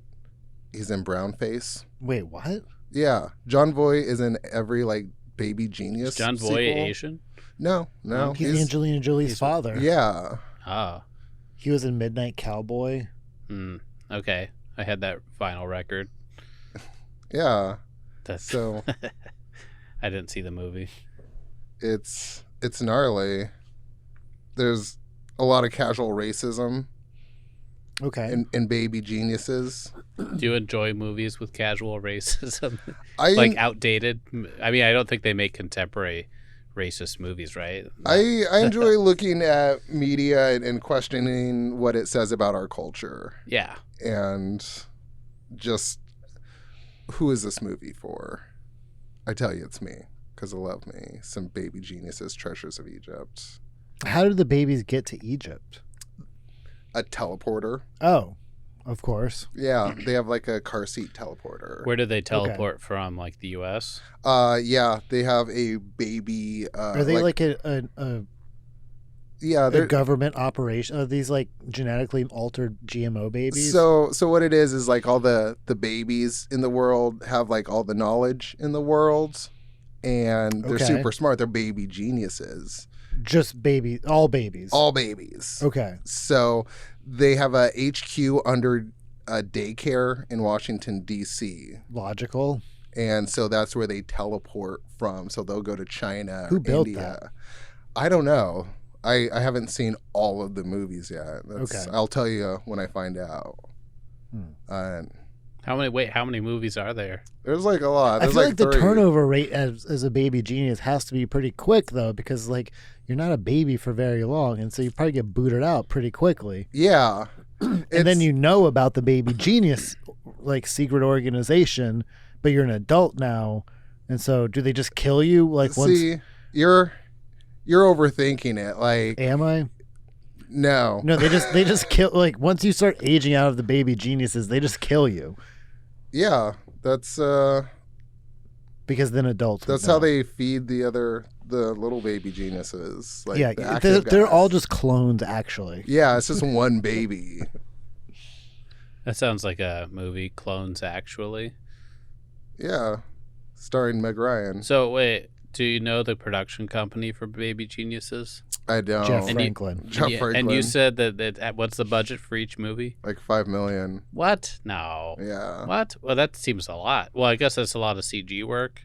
He's in Brownface. Wait, what? Yeah, John Voight is in every like baby genius. Is John Voight Asian? No. He's Angelina Jolie's father. Yeah. Oh. He was in Midnight Cowboy. Okay. I had that vinyl record. Yeah. That's so. I didn't see the movie. It's gnarly. There's a lot of casual racism. Okay. In Baby Geniuses. Do you enjoy movies with casual racism? like outdated? I mean, I don't think they make contemporary racist movies, right? I enjoy looking at media and questioning what it says about our culture. Yeah. And just, who is this movie for? I tell you, it's me, because I love me some Baby Geniuses, Treasures of Egypt. How did the babies get to Egypt? A teleporter. Oh, of course. Yeah, they have like a car seat teleporter. Where do they teleport from? Like the U.S.? Yeah, they have a baby. Are they like a government operation? Are these like genetically altered GMO babies? So what it is like all the babies in the world have like all the knowledge in the world, and they're super smart. They're baby geniuses. Just baby, all babies. All babies. Okay. So they have a HQ under a daycare in Washington, D.C. Logical. And so that's where they teleport from. So they'll go to China. Who built India. that? I don't know. I haven't seen all of the movies yet. Okay. I'll tell you when I find out. How many movies are there? There's like a lot. I There's feel like the 3. turnover rate as a baby genius has to be pretty quick though, because like you're not a baby for very long, and so you probably get booted out pretty quickly. Yeah. And then you know about the baby genius like secret organization, but you're an adult now, and so do they just kill you like once? See, you're overthinking it. Like, am I? No. No, they just kill, like once you start aging out of the baby geniuses, they just kill you. Yeah, that's because then adults. That's how they feed the little baby geniuses. Like, yeah, they're all just clones, actually. Yeah, it's just one baby. That sounds like a movie, Clones, actually. Yeah, starring Meg Ryan. So wait, do you know the production company for Baby Geniuses? I don't. Jeff Franklin. And you said that what's the budget for each movie? Like $5 million. What? No. Yeah. What? Well, that seems a lot. Well, I guess that's a lot of CG work.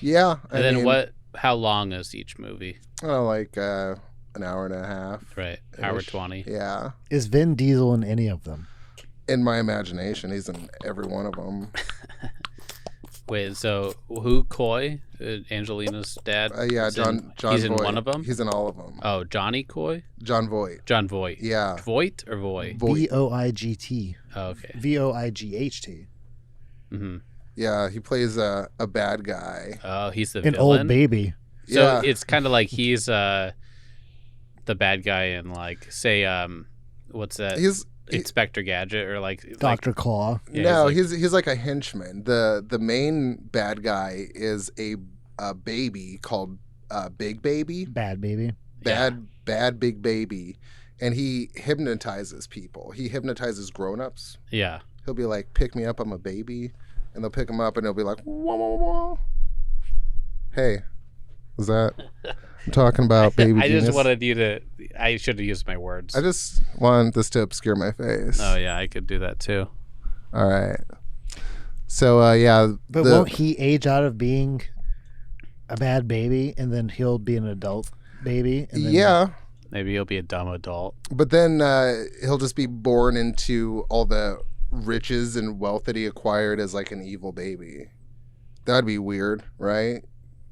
Yeah. And then what? How long is each movie? Oh, like an hour and a half. Right. Hour 20. Yeah. Is Vin Diesel in any of them? In my imagination, he's in every one of them. Wait, so who? Coy, Angelina's dad? Yeah, John. He's Voight. in one of them. He's in all of them. Oh, Johnny Coy. John Voight. John Voight. Yeah. Voight or Voy? Voigt. Oh, okay. Voigt. Mm-hmm. Yeah, he plays a bad guy. Oh, he's the an villain? old baby. So yeah. It's kind of like he's the bad guy in like say what's that? He's Inspector Gadget or like Dr. Claw. Yeah, no, he's like a henchman. The main bad guy is a baby called Big Baby. Bad baby. Bad Big Baby, and he hypnotizes people. He hypnotizes grown-ups. Yeah. He'll be like, "Pick me up, I'm a baby," and they'll pick him up, and he'll be like, "Wah, wah, wah." Hey, was that? I'm talking about baby. I genius. just wanted you to. I should have used my words. I just want this to obscure my face. Oh yeah, I could do that too. All right. So yeah, but won't he age out of being a bad baby, and then he'll be an adult baby. And then Yeah. Maybe he'll be a dumb adult. But then he'll just be born into all the riches and wealth that he acquired as like an evil baby. That'd be weird, right?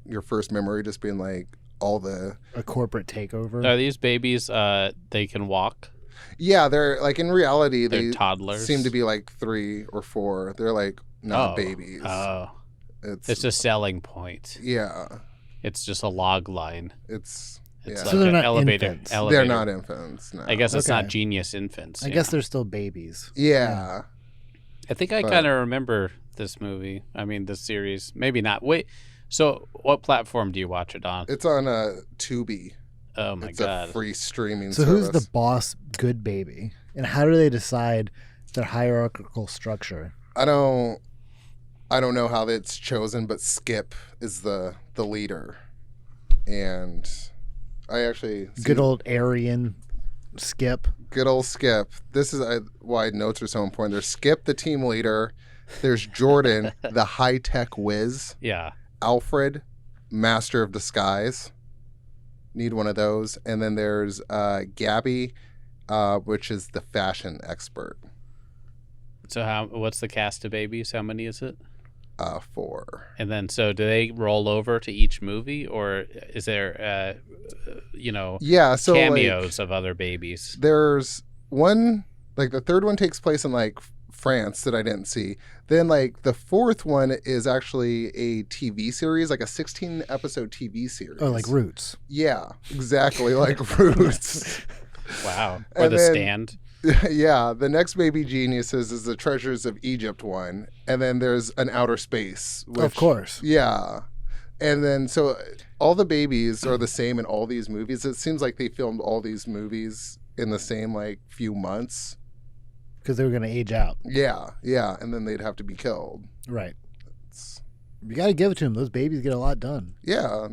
Your first memory just being like all the... a corporate takeover. Are these babies, they can walk? Yeah, they're like in reality, They're they toddlers? seem to be like 3 or 4. They're like not babies. Oh. It's a selling point. Yeah. It's just a log line. It's like So they're an not elevator. infants. They're not infants. No. I guess it's not Okay. genius infants. I guess they're still babies. Yeah. I think I But- kind of remember this movie. I mean, this series. Maybe not. Wait. So, what platform do you watch it on? It's on Tubi. Oh my It's god! a free streaming So service. who's the boss good baby? And how do they decide their hierarchical structure? I don't know how it's chosen, but Skip is the leader. And I actually Good old Aryan Skip. Good old Skip. This is why notes are so important. There's Skip, the team leader. There's Jordan, the high-tech whiz. Yeah. Alfred, master of disguise. Need one of those. And then there's Gabby, which is the fashion expert. So what's the cast of babies? How many is it? 4. And then, so do they roll over to each movie, or is there, Yeah, so cameos of other babies? There's one, like the third one takes place in like France that I didn't see. Then like the fourth one is actually a TV series, like a 16-episode TV series. Oh, like Roots. Yeah, exactly, like Roots. Wow. Or And The then- Stand. Yeah, the next Baby Geniuses is the Treasures of Egypt one, and then there's an Outer Space. Which, Of course. Yeah. And then, so all the babies are the same in all these movies. It seems like they filmed all these movies in the same, like, few months. Because they were going to age out. Yeah, yeah. And then they'd have to be killed. Right. You got to give it to them. Those babies get a lot done. Yeah.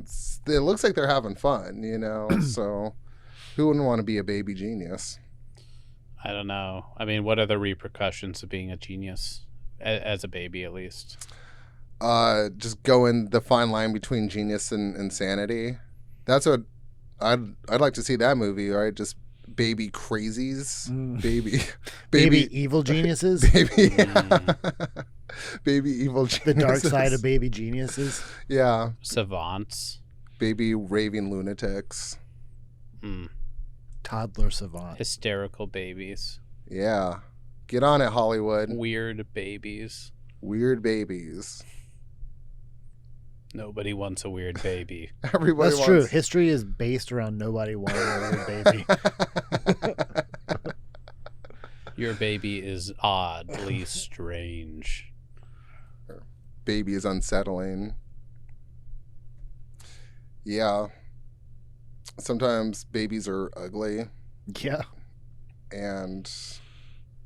It looks like they're having fun, you know? So who wouldn't want to be a baby genius? I don't know. I mean, what are the repercussions of being a genius? As a baby, at least. Just going the fine line between genius and insanity. That's what I'd like to see that movie, right? Just baby crazies, baby evil geniuses, baby evil geniuses. The dark side of baby geniuses. Yeah, savants, baby raving lunatics, toddler savant, hysterical babies. Yeah, get on it, Hollywood. Weird babies. Weird babies. Nobody wants a weird baby. Everybody That's wants... true. History is based around nobody wanting a weird baby. Your baby is oddly strange. Baby is unsettling. Yeah. Sometimes babies are ugly. Yeah. And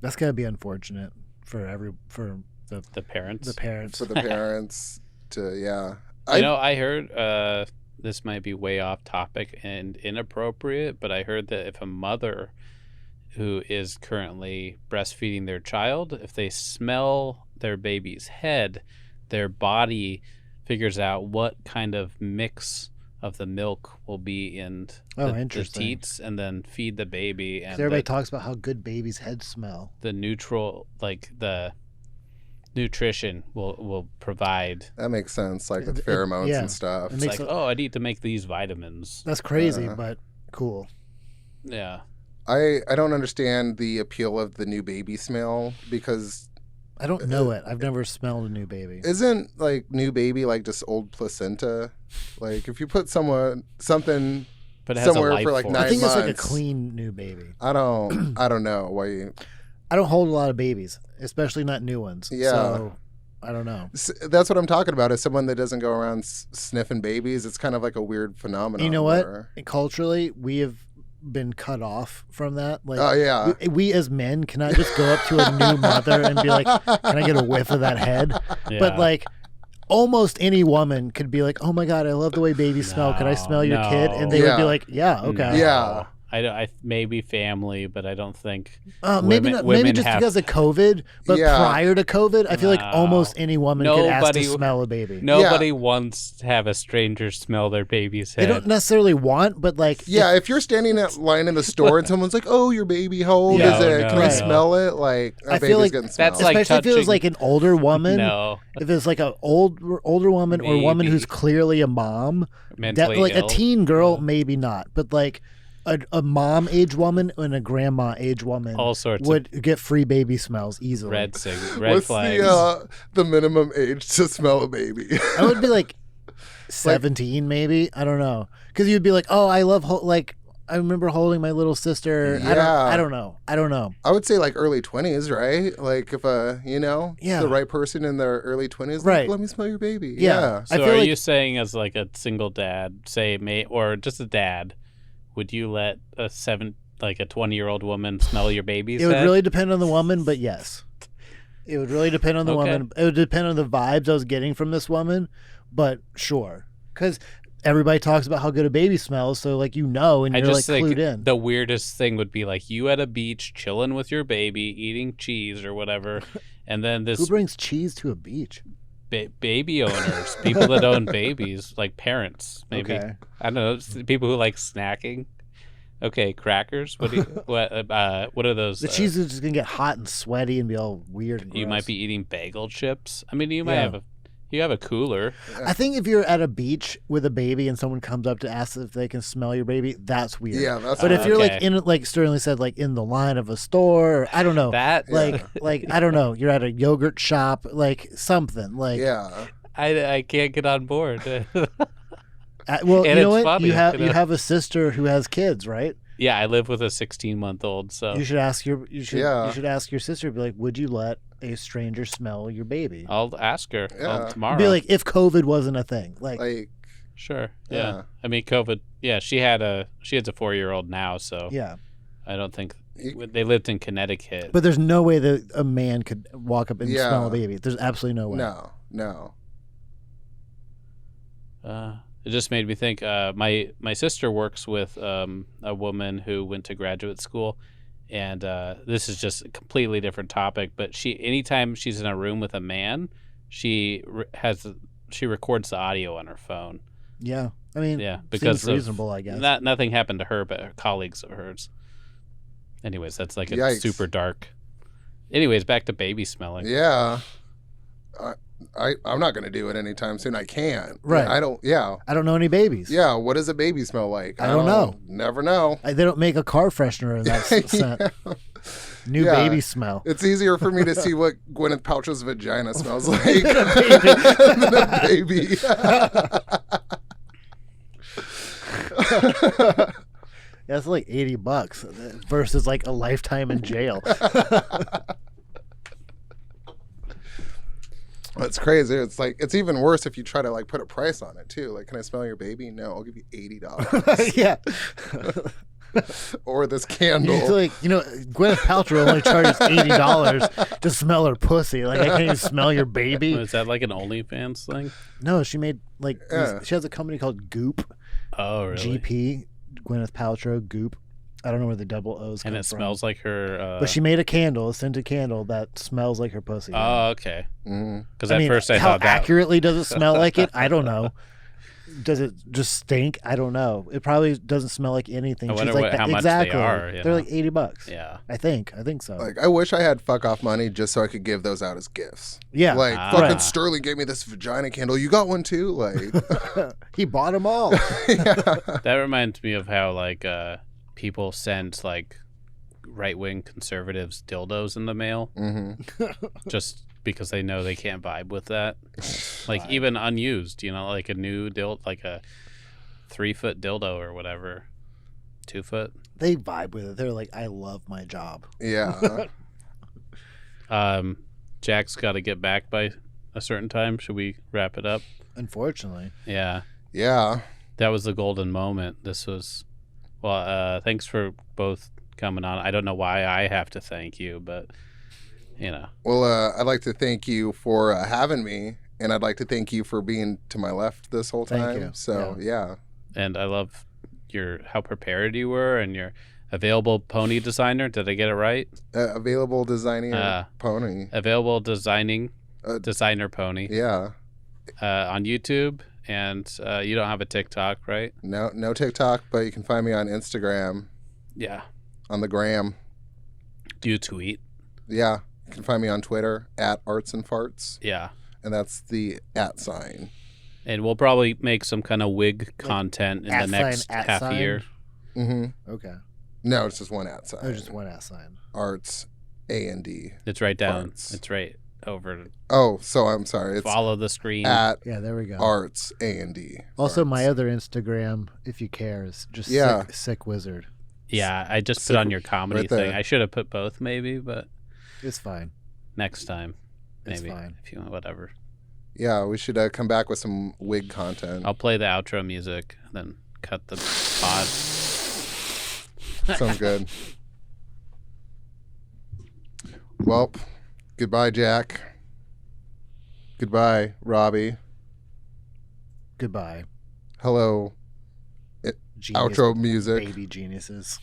that's gotta be unfortunate for the parents. The parents. For the parents to I heard this might be way off topic and inappropriate, but I heard that if a mother who is currently breastfeeding their child, if they smell their baby's head, their body figures out what kind of mix of the milk will be in the teats, and then feed the baby. And everybody talks about how good babies' heads smell. The neutral, like the nutrition will provide. That makes sense, like with pheromones and stuff. It's like, I need to make these vitamins. That's crazy, but cool. Yeah. I don't understand the appeal of the new baby smell because I don't know it. I've never smelled a new baby. Isn't like new baby like just old placenta? Like if you put something but it has somewhere a life for like force. 9 months, I think it's like a clean new baby. I don't know why you. I don't hold a lot of babies, especially not new ones. Yeah. So I don't know. That's what I'm talking about. Is someone that doesn't go around sniffing babies. It's kind of like a weird phenomenon. You know what? Culturally, we have been cut off from that. Like, oh yeah, we as men cannot just go up to a new mother and be like, "Can I get a whiff of that head?" Yeah. But like, almost any woman could be like, "Oh my god, I love the way babies smell. Can I smell your kid?" And they would be like, "Yeah, okay." Yeah. I maybe family, but I don't think maybe just because of COVID, but prior to COVID, I feel like almost any woman could ask to smell a baby. Nobody wants to have a stranger smell their baby's head. They don't necessarily want, but like if you're standing in line in the store and someone's like, "Oh, your baby, how old is it? Can I smell it?" Like, I feel like getting that's smelled. like especially if it was like an older woman. No, if it's like an older woman or a woman who's clearly a mom, like ill. a teen girl, maybe not, but like. A mom age woman and a grandma age woman all sorts would get free baby smells easily. Red What's flags. the minimum age to smell a baby? I would be like 17, maybe. I don't know, because you'd be like, "Oh, I love I remember holding my little sister." Yeah. I don't know. I would say like early 20s, right? Like if the right person in their early 20s, right? Like, let me smell your baby. Yeah. So are you saying as like a single dad, or just a dad? Would you let a 20-year-old woman smell your baby's head? It would head? really depend on the woman, but yes. It would really depend on the woman. It would depend on the vibes I was getting from this woman, but sure. Because everybody talks about how good a baby smells, so like and you're like clued in. The weirdest thing would be like you at a beach chilling with your baby, eating cheese or whatever, and then this... Who brings cheese to a beach? Baby owners, people that own babies, like parents, maybe. Okay. I don't know, people who like snacking. Okay, crackers. What are those? The cheese is just gonna get hot and sweaty and be all weird. And you gross. might be eating bagel chips. I mean, you might have a cooler. I think if you're at a beach with a baby and someone comes up to ask if they can smell your baby, that's weird. Yeah, that's. But if you're like in, like Sterling said, like in the line of a store, or, I don't know, like I don't know, you're at a yogurt shop, like something, like I can't get on board. Well, and you know what? funny, you have a sister who has kids, right? Yeah, I live with a 16-month-old, so you should ask your sister. Be like, would you let a stranger smell your baby? I'll ask her tomorrow. Be like, if COVID wasn't a thing, like sure, yeah. I mean, COVID. Yeah, she has a 4-year-old now, so yeah. I don't think they lived in Connecticut. But there's no way that a man could walk up and smell a baby. There's absolutely no way. No. It just made me think. My sister works with a woman who went to graduate school, and this is just a completely different topic. But anytime she's in a room with a man, she records the audio on her phone. Yeah, I mean, because seems reasonable, I guess. Nothing happened to her, but her colleagues of hers. Anyways, that's like a super dark. Anyways, back to baby smelling. Yeah. I'm not going to do it anytime soon. I can't. Right. I don't know any babies. Yeah. What does a baby smell like? I don't know. Never know. They don't make a car freshener in that scent. New baby smell. It's easier for me to see what Gwyneth Paltrow's vagina smells like than a baby. That's like $80 versus like a lifetime in jail. It's crazy. It's like it's even worse if you try to like put a price on it too. Like, can I smell your baby? No, I'll give you $80. Yeah. Or this candle. Gwyneth Paltrow only charges $80 to smell her pussy. Like, I can't even smell your baby. Is that like an OnlyFans thing? No, she made she has a company called Goop. Oh, really? GP, Gwyneth Paltrow, Goop. I don't know where the double O's come from. And it smells like her... But she made a scented candle that smells like her pussy. Oh, okay. Because at first I how thought that... accurately does it smell like it? I don't know. Does it just stink? I don't know. It probably doesn't smell like anything. I wonder how much they are. They're like $80. Yeah. I think so. Like, I wish I had fuck off money just so I could give those out as gifts. Yeah. Like, fucking Sterling gave me this vagina candle. You got one too? Like... He bought them all. That reminds me of how, like... people send like right-wing conservatives dildos in the mail just because they know they can't vibe with that. Like even unused, like a new dildo, like a 3-foot dildo or whatever, 2-foot. They vibe with it. They're like, I love my job. Yeah. Jack's got to get back by a certain time. Should we wrap it up? Unfortunately. Yeah. That was the golden moment. This was... Well, thanks for both coming on. I don't know why I have to thank you, but, Well, I'd like to thank you for having me, and I'd like to thank you for being to my left this whole time. Thank you. So, yeah. And I love how prepared you were and your available pony designer. Did I get it right? Available designing pony. Available designer pony. Yeah. On YouTube, and you don't have a TikTok, right? No TikTok, but you can find me on Instagram. Yeah. On the gram. Do you tweet? Yeah. You can find me on Twitter at Arts and Farts. Yeah. And that's the @ sign. And we'll probably make some kind of wig content in the next half year. Mm-hmm. Okay. No, it's just one @ sign. Oh, just one @ sign. Arts, A&D. It's right down. Farts. It's right over. Oh, so I'm sorry. It's follow the screen. Yeah, there we go. Arts, A&D. Also, my other Instagram, if you care, is just sick wizard. Yeah, I just put on your comedy right there. thing. I should have put both, maybe, but it's fine. Next time, maybe. It's fine. If you want, whatever. Yeah, we should come back with some wig content. I'll play the outro music, then cut the pod. Sounds good. Well, goodbye, Jack. Goodbye, Robbie. Goodbye. Hello. Outro music. Baby geniuses.